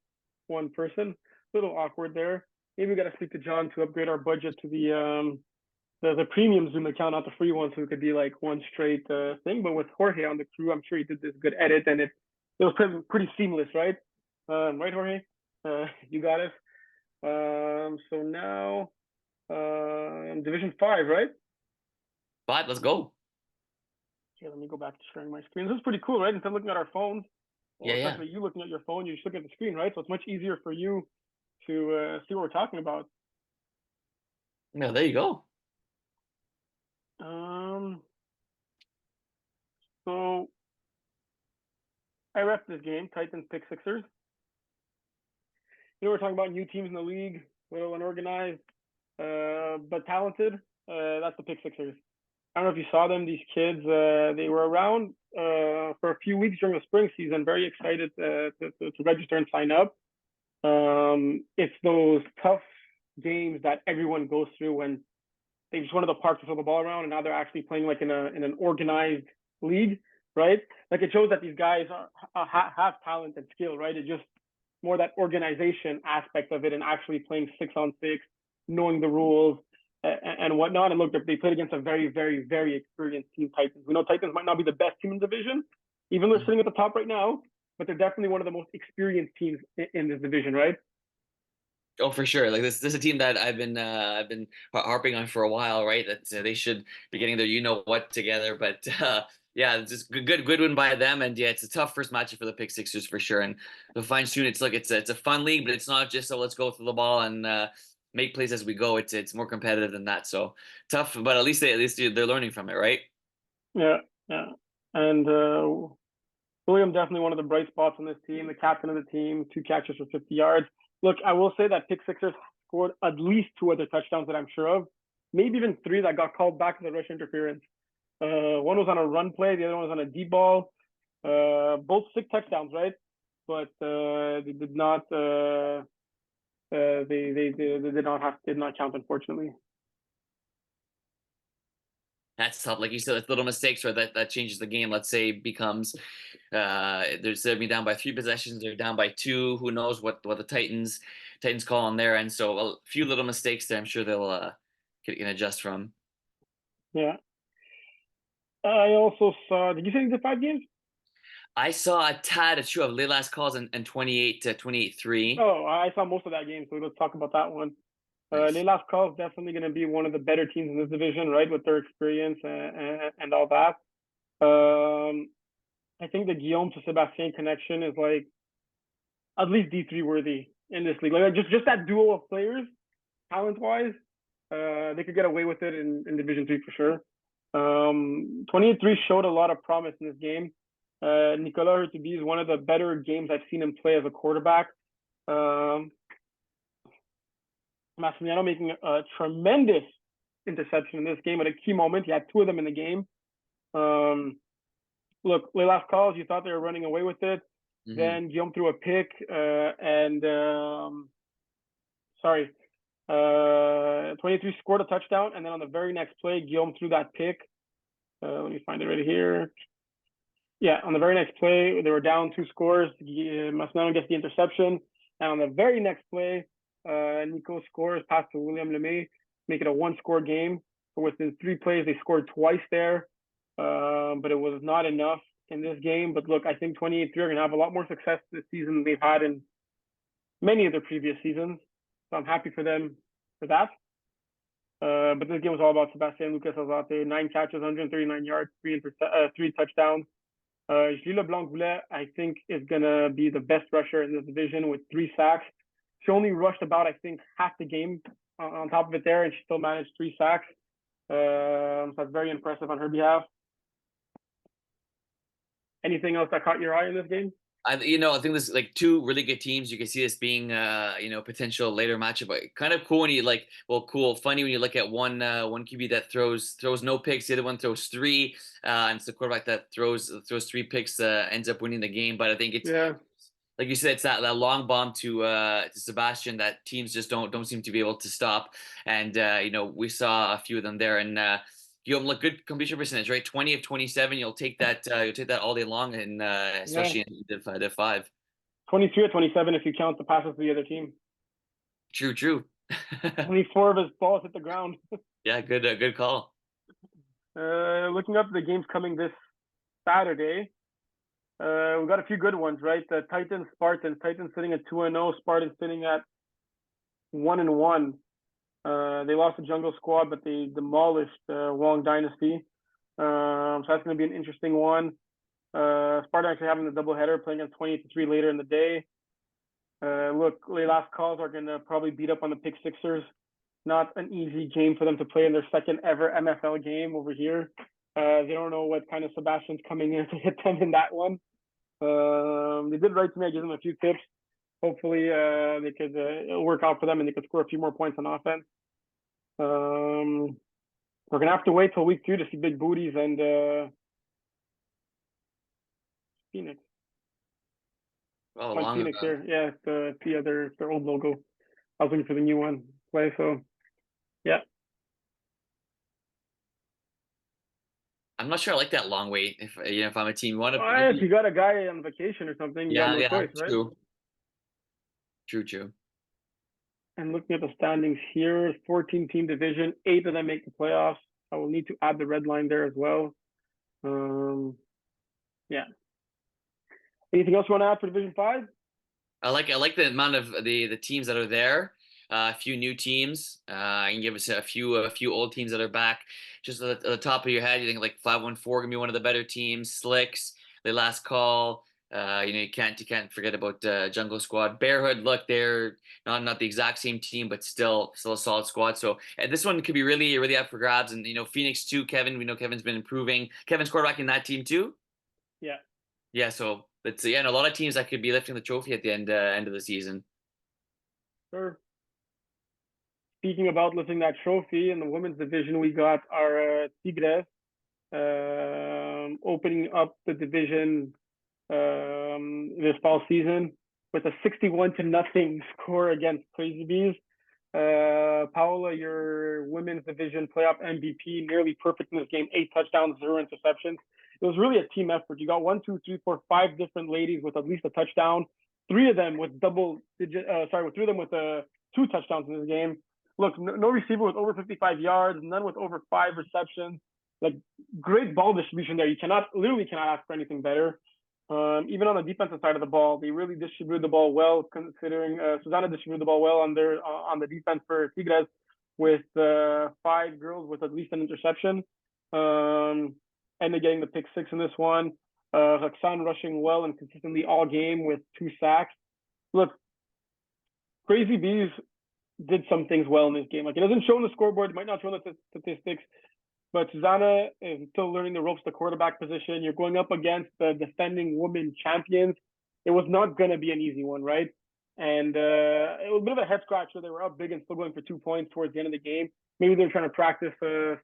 one person. A little awkward there. Maybe we got to speak to John to upgrade our budget to the premium Zoom account, not the free one, so it could be like one straight thing. But with Jorge on the crew, I'm sure he did this good edit, and it was pretty seamless, right? Right, Jorge? You got us. So now, Division 5, right? 5, let's go. Okay, let me go back to sharing my screen. This is pretty cool, right? Instead of looking at our phones, or Yeah. especially you looking at your phone, you're just looking at the screen, right? So it's much easier for you to see what we're talking about. No, there you go. So I ref this game, Titans pick Sixers. We're talking about new teams in the league, little unorganized, but talented. That's the pick Sixers. I don't know if you saw them. These kids, they were around for a few weeks during the spring season. Very excited to register and sign up. It's those tough games that everyone goes through when they just wanted the park to throw the ball around, and now they're actually playing like in an organized league, right? Like it shows that these guys have talent and skill, right? It's just more that organization aspect of it, and actually playing 6-on-6, knowing the rules and whatnot. And look, they played against a very, very, very experienced team, Titans. We know Titans might not be the best team in the division, even though they're sitting at the top right now, but they're definitely one of the most experienced teams in this division, right? Oh, for sure. Like this is a team that I've been harping on for a while, right? That they should be getting their what together. But yeah, it's just good win by them. And yeah, it's a tough first matchup for the Pick Sixers for sure. And the fine tune, it's a fun league, but it's not just let's go through the ball and make plays as we go. It's more competitive than that. So tough, but at least they're learning from it, right? Yeah. And William, definitely one of the bright spots on this team, the captain of the team, 2 catches for 50 yards. Look, I will say that Pick Sixers scored at least 2 other touchdowns that I'm sure of, maybe even 3 that got called back to the rush interference. One was on a run play, the other one was on a deep ball. Both sick touchdowns, right? But they did not. They did not count, unfortunately. That's tough. Like you said, it's little mistakes, right? That changes the game. Let's say it becomes they're be down by 3 possessions, they're down by 2. Who knows what the Titans call on there? And so a few little mistakes there. I'm sure they'll can adjust from. Yeah. I also saw. Did you say they did 5 games? I saw a tad of late last calls and 28-3. Oh, I saw most of that game, so let's talk about that one. Nice. Les Las Calls definitely going to be one of the better teams in this division, right, with their experience and all that. I think the Guillaume to Sebastien connection is like at least D3 worthy in this league. Like just that duo of players, talent-wise, they could get away with it in Division 3 for sure. 28-3 showed a lot of promise in this game. Nicolas Hurtubi is one of the better games I've seen him play as a quarterback. Massimiliano making a tremendous interception in this game at a key moment. He had 2 of them in the game. Look, Les Las Calls, you thought they were running away with it. Mm-hmm. Then Guillaume threw a pick, 23 scored a touchdown, and then on the very next play, Guillaume threw that pick. Let me find it right here. Yeah, on the very next play, they were down 2 scores. Massimiliano gets the interception, and on the very next play, Nico scores, pass to William Lemay, make it a 1-score game. So within 3 plays, they scored twice there. but it was not enough in this game. But look, I think 28-3 are going to have a lot more success this season than they've had in many of their previous seasons. So I'm happy for them for that. But this game was all about Sebastian Lucas Alzate, 9 catches, 139 yards, three touchdowns. Jules Leblanc-Goulet, I think, is going to be the best rusher in this division with 3 sacks. She only rushed about, I think, half the game on top of it there, and she still managed 3 sacks. So that's very impressive on her behalf. Anything else that caught your eye in this game? I think this is like 2 really good teams. You can see this being potential later matchup. But kind of cool when you funny when you look at one QB that throws no picks, the other one throws 3, and it's the quarterback that throws 3 picks ends up winning the game. But I think it's like you said, it's that long bomb to Sebastian that teams just don't seem to be able to stop. And we saw a few of them there. And Guillaume, look, good completion percentage, right? 20 of 27. You'll take that all day long, and especially in Div 5. 23 of 27 if you count the passes to the other team. True. 24 of his balls hit the ground. Yeah, good call. Looking up the games coming this Saturday, we got a few good ones, right? The Titans sitting at 2-0, Spartans sitting at 1-1. They lost the Jungle Squad, but they demolished Wong Dynasty. So that's going to be an interesting one. Sparta actually having the doubleheader, playing against 28-3 later in the day. Look, last calls are going to probably beat up on the Pick Sixers. Not an easy game for them to play in their second ever MFL game over here. They don't know what kind of Sebastian's coming in to hit them in that one. They did write to me. I gave them a few tips. Hopefully, they could work out for them and they could score a few more points on offense. We're gonna have to wait till week 2 to see Big Booties and Phoenix. Oh, on Phoenix here, yeah, their old logo. I was looking for the new one play, so yeah. I'm not sure I like that long wait. If I'm a team, you want to. If you got a guy on vacation or something, you got no choice, right? True. And looking at the standings here, 14-team division, 8 of them make the playoffs. I will need to add the red line there as well. Yeah. Anything else you want to add for Division 5? I like the amount of the teams that are there. A few new teams. I can give us a few old teams that are back. Just at the top of your head, you think like 514 gonna be one of the better teams. Slicks, the last call. You can't forget about Jungle Squad. Bearhood, look, they're not the exact same team, but still a solid squad. So this one could be really up for grabs. And Phoenix too. Kevin, we know Kevin's been improving. Kevin's quarterback in that team too. Yeah. So it's and a lot of teams that could be lifting the trophy at the end of the season. Sure. Speaking about lifting that trophy in the women's division, we got our Tigres opening up the division this fall season with a 61-0 score against Crazy Bees. Paola, your women's division playoff MVP, nearly perfect in this game, 8 touchdowns, 0 interceptions. It was really a team effort. You got 1, 2, 3, 4, 5 different ladies with at least a touchdown. 3 of them with 2 touchdowns in this game. Look, no receiver with over 55 yards, none with over 5 receptions. Like, great ball distribution there. You literally cannot ask for anything better. Even on the defensive side of the ball, they really distributed the ball well, considering Susanna distributed the ball well on the defense for Tigres with 5 girls with at least an interception. And they're getting the pick 6 in this one. Roxanne rushing well and consistently all game with 2 sacks. Look, Crazy Bees did some things well in this game. Like, it doesn't show on the scoreboard, it might not show in the statistics, but Susanna is still learning the ropes, the quarterback position. You're going up against the defending women champions. It was not going to be an easy one, right? And it was a bit of a head scratcher. They were up big and still going for 2 points towards the end of the game. Maybe they're trying to practice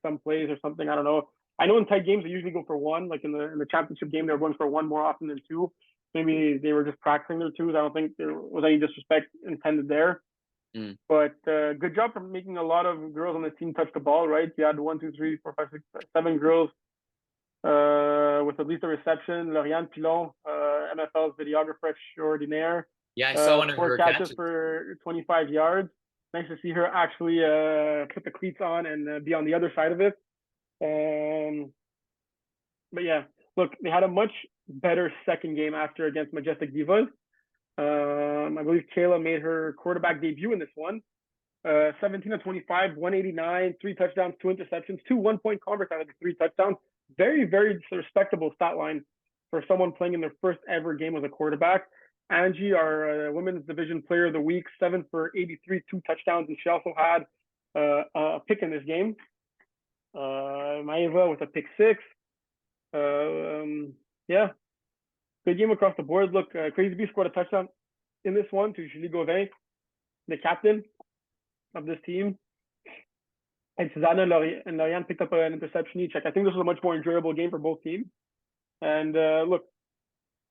some plays or something. I don't know. I know in tight games they usually go for 1. Like in the championship game, they're going for 1 more often than 2. Maybe they were just practicing their 2s. I don't think there was any disrespect intended there. But good job for making a lot of girls on the team touch the ball, right? You had 1, 2, 3, 4, 5, 6, 7 girls with at least a reception. Lauriane Pilon, MFL's videographer extraordinaire. Yeah, I saw one of her 4 catches for 25 yards. Nice to see her actually put the cleats on and be on the other side of it. But yeah, look, they had a much better second game after against Majestic Divas. I believe Kayla made her quarterback debut in this one. 17 of 25, 189, 3 touchdowns, 2 interceptions, 2 1-point converts out of the 3 touchdowns. Very, very respectable stat line for someone playing in their first ever game as a quarterback. Angie, our women's division player of the week, 7 for 83, 2 touchdowns, and she also had a pick in this game. Maeva with a pick six. Yeah, good game across the board. Look, Crazy B scored a touchdown in this one to Julie Gauvin, the captain of this team. And Susanna and Loriane picked up an interception each. Like, I think this was a much more enjoyable game for both teams. And look,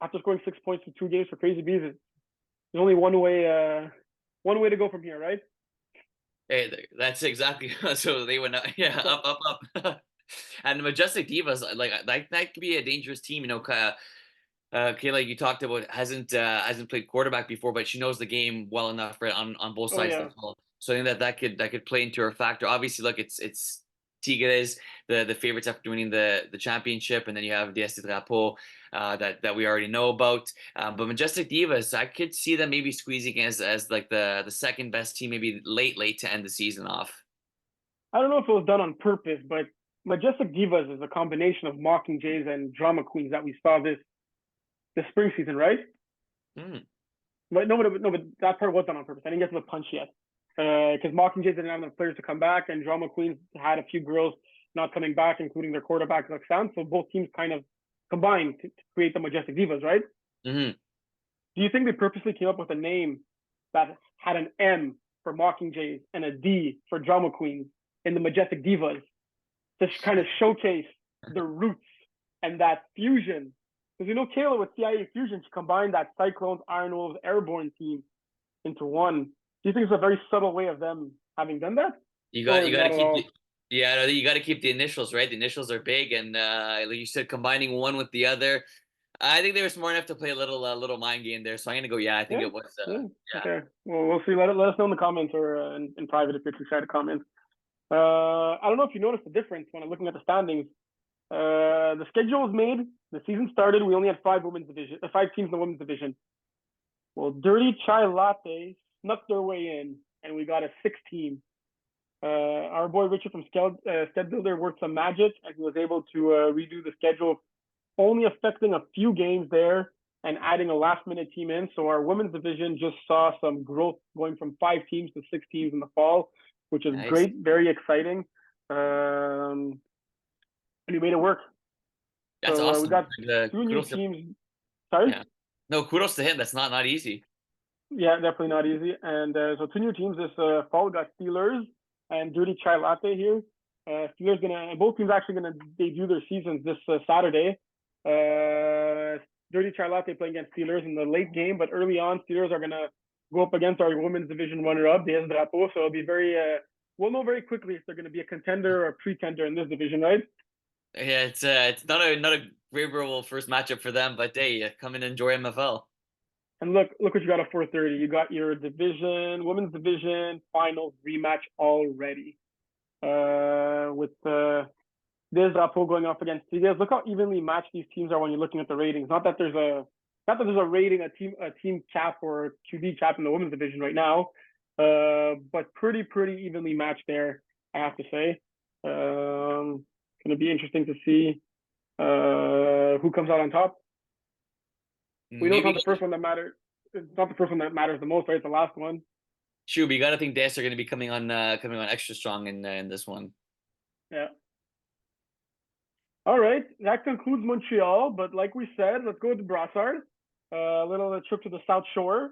after scoring 6 points in 2 games for Crazy Bees, there's only one way to go from here, right? Hey, that's exactly so they went yeah, up. And the Majestic Divas, like that could be a dangerous team. Kayla, you talked about hasn't played quarterback before, but she knows the game well enough, right, on both sides of the ball. So I think that could play into her factor. Obviously, look, it's Tigres, the favorites after winning the championship, and then you have the Este Drapeau that we already know about. But Majestic Divas, I could see them maybe squeezing as like the second best team, maybe late to end the season off. I don't know if it was done on purpose, but Majestic Divas is a combination of Mockingjays and drama queens that we saw this spring season, right? But but that part was done on purpose. I didn't get to the punch yet. Because Mockingjays didn't have enough players to come back, and drama queens had a few girls not coming back, including their quarterback, Roxanne. So both teams kind of combined to create the Majestic Divas, right? Mm-hmm. Do you think they purposely came up with a name that had an M for Mockingjays and a D for drama queens in the Majestic Divas to kind of showcase the roots and that fusion? Because Kayla with CIA Fusion, she combined that Cyclones, Iron Wolves, Airborne team into one. Do you think it's a very subtle way of them having done that? You got to keep you got to keep the initials, right? The initials are big, and like you said, combining one with the other. I think they were smart enough to play a little mind game there. So I'm gonna go. Yeah, I think it was. Okay. Well, we'll see. Let us know in the comments or in private if you're too shy to comment. I don't know if you noticed the difference when I'm looking at the standings. The schedule was made. The season started. We only had 5 teams in the women's division. Well, Dirty Chai Latte snuck their way in, and we got a 6 team. Our boy Richard from Schedbuilder worked some magic, and he was able to redo the schedule, only affecting a few games there and adding a last-minute team in. So our women's division just saw some growth going from 5 teams to 6 teams in the fall, which is great, very exciting. And we made it work. That's awesome. We got 2 new teams. Sorry? Yeah. No, kudos to him. That's not easy. Yeah, definitely not easy. And so 2 new teams this fall. We got Steelers and Dirty Chai Latte here. Both teams actually gonna debut their seasons this Saturday. Dirty Chai Latte playing against Steelers in the late game, but early on, Steelers are gonna go up against our women's division runner-up, the Este Drapeau. So it'll be we'll know very quickly if they're gonna be a contender or a pretender in this division, right? Yeah, it's not a favorable first matchup for them, but hey, come and enjoy MFL. And look what you got at 4:30. You got your women's division finals rematch already. With this Drapeau going off against Tigres. Look how evenly matched these teams are when you're looking at the ratings. Not that there's a rating, a team cap or a QB cap in the women's division right now, but pretty evenly matched there, I have to say. It's going to be interesting to see who comes out on top. We know it's not the first one that matters. It's not the first one that matters the most, right? It's the last one. Sure, but you got to think Des are going to be coming on extra strong in this one. Yeah. All right, that concludes Montreal. But like we said, let's go to Brossard. A little trip to the South Shore.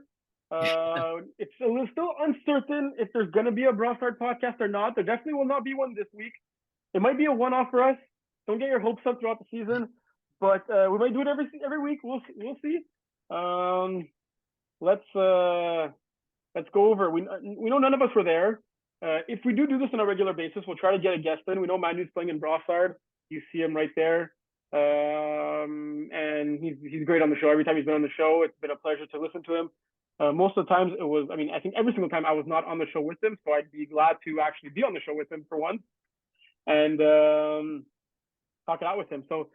It's still uncertain if there's going to be a Brossard podcast or not. There definitely will not be one this week. It might be a one-off for us. Don't get your hopes up throughout the season, but we might do it every week. We'll see. Let's go over. We know none of us were there. If we do this on a regular basis, we'll try to get a guest in. We know Manu's playing in Brossard. You see him right there, and he's great on the show. Every time he's been on the show, it's been a pleasure to listen to him. Most of the times it was. I think every single time I was not on the show with him, so I'd be glad to actually be on the show with him for once and talk it out with him. So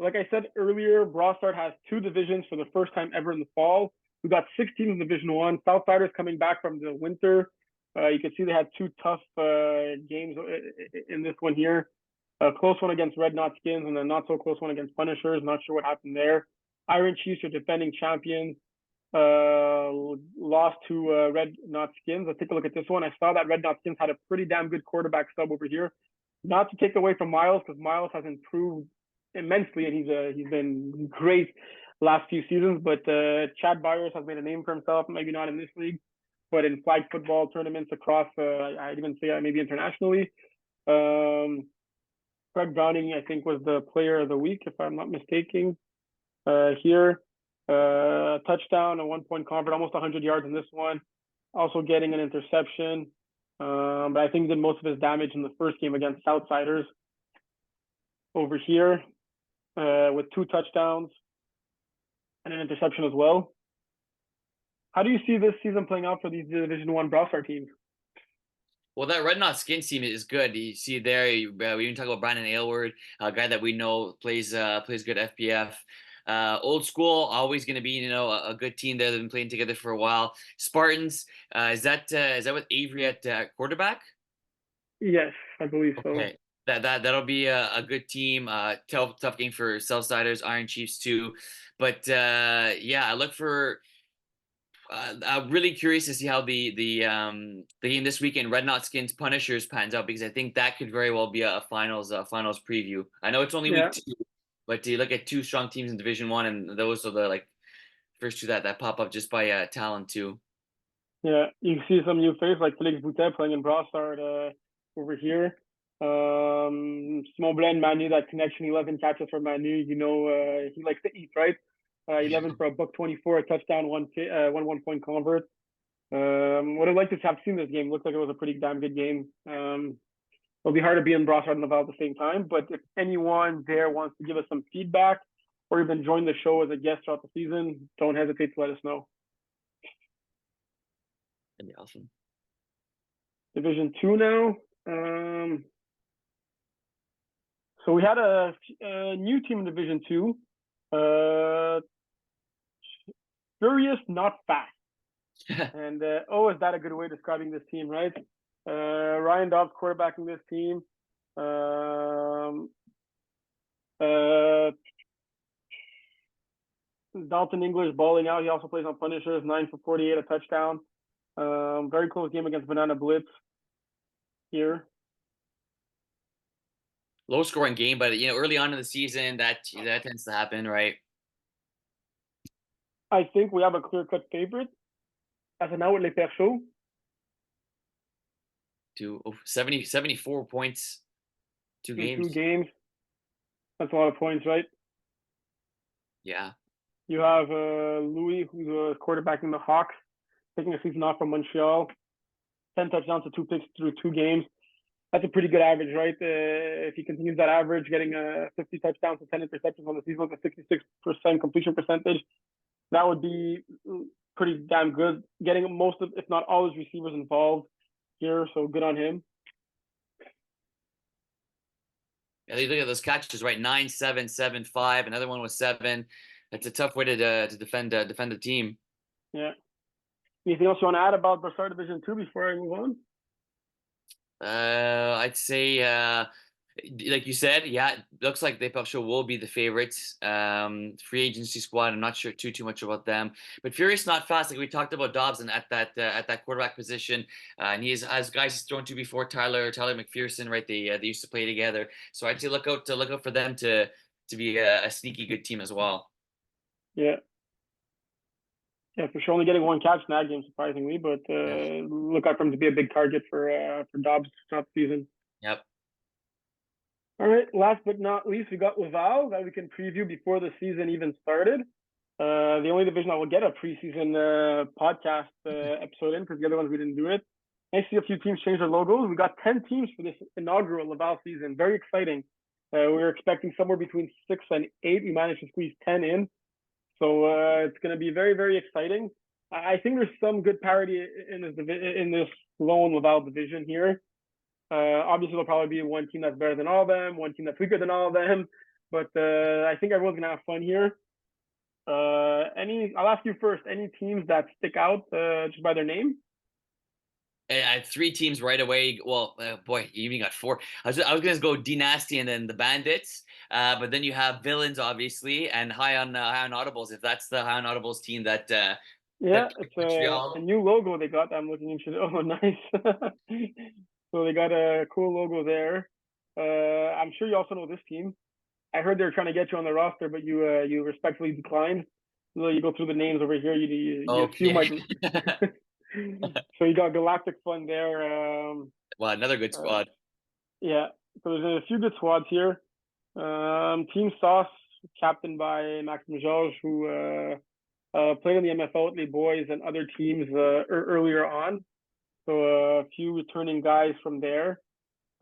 like I said earlier, Brossard has two divisions for the first time ever in the fall. We got 6 teams in Division One. Southsiders coming back from the winter. You can see they had two tough games in this one here. A close one against Red Knot Skins and a not so close one against Punishers. Not sure what happened there. Iron Chiefs are defending champions. Lost to Red Knot Skins. Let's take a look at this one. I saw that Red Knot Skins had a pretty damn good quarterback sub over here. Not to take away from Miles, because Miles has improved immensely and he's been great last few seasons. But Chad Byers has made a name for himself. Maybe not in this league, but in flag football tournaments across. I'd even say maybe internationally. Craig Browning, I think, was the player of the week, if I'm not mistaken. Here, touchdown, a 1-point convert, almost 100 yards in this one. Also getting an interception. But I think he did most of his damage in the first game against Southsiders. Over here, with 2 touchdowns and an interception as well. How do you see this season playing out for these Division One Brossard teams? Well, that Red Knot Skins team is good. You see there, we even talk about Brandon Aylward, a guy that we know plays good FPF. Old school, always going to be, a good team there. They've been playing together for a while. Spartans, is that with Avery at quarterback? Yes, I believe so. Okay. That'll be a good team. Tough game for Southsiders, Iron Chiefs too. But yeah, I look for. I'm really curious to see how the game this weekend, Red Knot Skins Punishers, pans out, because I think that could very well be a finals preview. I know it's only week 2, but you look at 2 strong teams in Division One, and those are the first 2 that pop up just by talent too. Yeah, you see some new faces like Felix Boutet playing in Brossard over here. Simon Blaine, Manu, that connection, 11 catches for Manu. He likes to eat, right? 11 for a $124, a touchdown, one 1-point convert. Would have liked to have seen this game. Looked like it was a pretty damn good game. It'll be hard to be in Brossard and Laval at the same time, but if anyone there wants to give us some feedback or even join the show as a guest throughout the season, don't hesitate to let us know. That'd be awesome. Division 2 now. So we had a new team in Division 2. Furious, not fast. And is that a good way of describing this team, right? Ryan Dobbs quarterbacking this team. Dalton English balling out. He also plays on Punishers, 9 for 48, a touchdown. Very close game against Banana Blitz here. Low scoring game, but early on in the season that tends to happen, right? I think we have a clear-cut favorite. As of now, with Les Perchauds. To 74 points, 2 games. 2 games. That's a lot of points, right? Yeah. You have Louis, who's quarterbacking the Hawks, taking a season off from Montreal. 10 touchdowns to 2 picks through 2 games. That's a pretty good average, right? If he continues that average, getting 50 touchdowns to 10 interceptions on the season with a 66% completion percentage, that would be pretty damn good. Getting most of, if not all, his receivers involved here, so good on him. Yeah, you look at those catches, right? 9, 7, 7, 5. Another one was 7. That's a tough way to defend the team. Yeah. Anything else you want to add about Brossard Division 2 before I move on? I'd say, like you said, yeah, it looks like the MFL will be the favorites. Free agency squad, I'm not sure too much about them. But Furious, not fast. Like we talked about Dobson at that quarterback position, and he has guys he's thrown to before. Tyler McPherson, right? They used to play together. So I'd say look out for them to be a sneaky good team as well. Yeah. Yeah, for sure. Only getting 1 catch in that game, surprisingly, but look out for him to be a big target for Dobbs throughout the season. Yep. All right. Last but not least, we got Laval that we can preview before the season even started. The only division that will get a preseason podcast episode in, because the other ones we didn't do it. I see a few teams change their logos. We got 10 teams for this inaugural Laval season. Very exciting. We were expecting somewhere between 6 and 8. We managed to squeeze 10 in. So it's going to be very, very exciting. I think there's some good parity in this lone Laval division here. Obviously, there'll probably be one team that's better than all of them, one team that's weaker than all of them. but I think everyone's gonna have fun here. I'll ask you first. Any teams that stick out just by their name? I had 3 teams right away. Well, boy, you even got 4. I was gonna go Dynasty and then the Bandits, but then you have Villains, obviously, and High on Audibles. If that's the High on Audibles team that Yeah, played it's a Montreal. new logo they got. I'm looking into. Oh, nice. So they got a cool logo there. I'm sure you also know this team. I heard they were trying to get you on the roster, but you respectfully declined. So you go through the names over here. You assume Okay. I. So you got Galactic Fun there. Well, another good Uh, squad. yeah. So there's a few good squads here. Team Sauce, captained by Maxime Georges, who played in the MFL with the boys and other teams earlier on. So a few returning guys from there.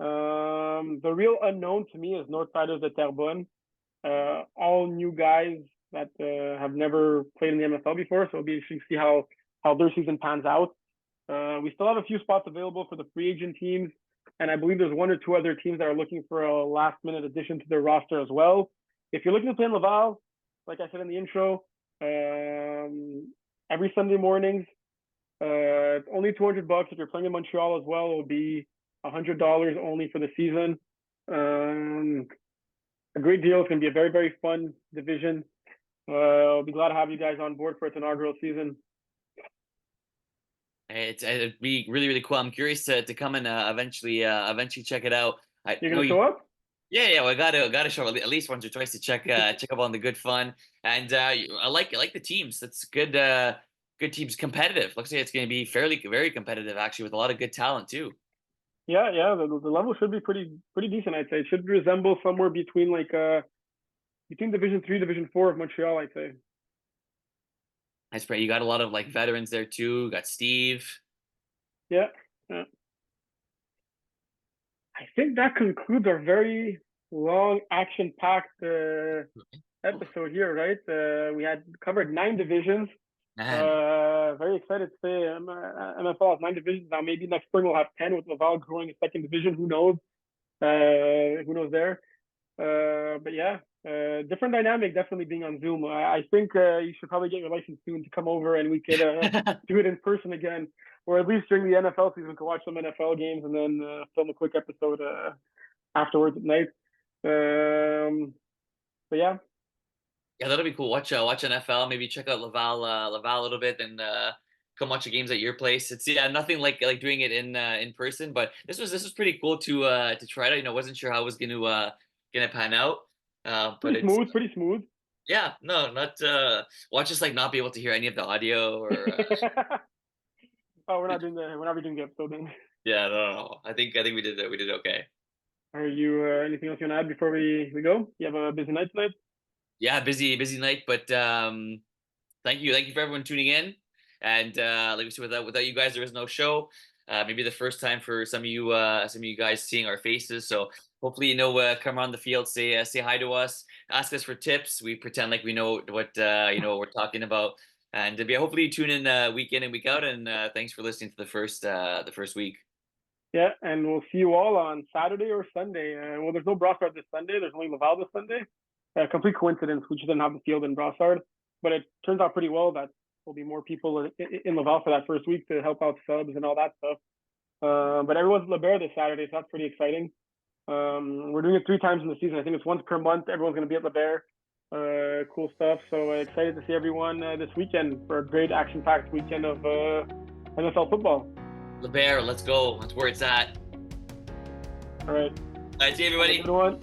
The real unknown to me is Northsiders de Terrebonne. All new guys that have never played in the MFL before, so it'll be interesting to see how their season pans out. We still have a few spots available for the free agent teams, and I believe there's 1 or 2 other teams that are looking for a last minute addition to their roster as well. If you're looking to play in Laval, like I said in the intro, every Sunday mornings, it's only $200. If you're playing in Montreal as well, it'll be $100 only for the season. A great deal. It's going to be a very, very fun division. I'll be glad to have you guys on board for its inaugural season. It'd be really, really cool. I'm curious to come and eventually check it out. I You're know going to you. show up? Yeah, yeah. Well, I gotta show at least once or twice to check up on the good fun. And I like the teams. That's good. Good teams, competitive. Looks like it's going to be very competitive actually, with a lot of good talent too. Yeah, yeah. The level should be pretty decent. I'd say it should resemble somewhere between between Division 3, Division 4 of Montreal. I'd say. That's great. You got a lot of like veterans there too. You got Steve. Yeah. Yeah. I think that concludes our very long, action-packed episode here, right? We had covered 9 divisions. Man, Very excited to say MFL has 9 divisions now. Maybe next spring we'll have 10 with Laval growing a second division. Who knows? Who knows there? But yeah, different dynamic. Definitely being on Zoom. I think you should probably get your license soon to come over and we could do it in person again, or at least during the NFL season, we could watch some NFL games and then film a quick episode afterwards at night. But yeah, yeah, that'll be cool. Watch NFL. Maybe check out Laval a little bit, and come watch the games at your place. It's nothing like doing it in person, but this was pretty cool to try it out. Wasn't sure how it was gonna pan out. But pretty it's smooth, pretty smooth. yeah, no, not watch us like not be able to hear any of the audio or Oh, we're not doing the episode then. yeah, no. I think we did okay. Are you anything else you want to add before we go? You have a busy night tonight. Yeah, busy night, but thank you for everyone tuning in. And like we said, without you guys, there is no show. Maybe the first time for some of you guys seeing our faces. So hopefully, come around the field, say hi to us, ask us for tips. We pretend like we know what we're talking about, and yeah, hopefully you tune in week in and week out. And thanks for listening to the first week. Yeah, and we'll see you all on Saturday or Sunday. Well, there's no Brossard this Sunday. There's only Laval this Sunday. Complete coincidence. We just didn't have the field in Brossard, but it turns out pretty well that there'll be more people in Laval for that first week to help out subs and all that stuff. But everyone's at La Bear this Saturday, so that's pretty exciting. We're doing it 3 times in the season. I think it's once per month. Everyone's going to be at La Bear. Cool stuff. So excited to see everyone this weekend for a great action-packed weekend of NFL football. The Bear, let's go. That's where it's at. All right. All right, see you, everybody. Have a good one.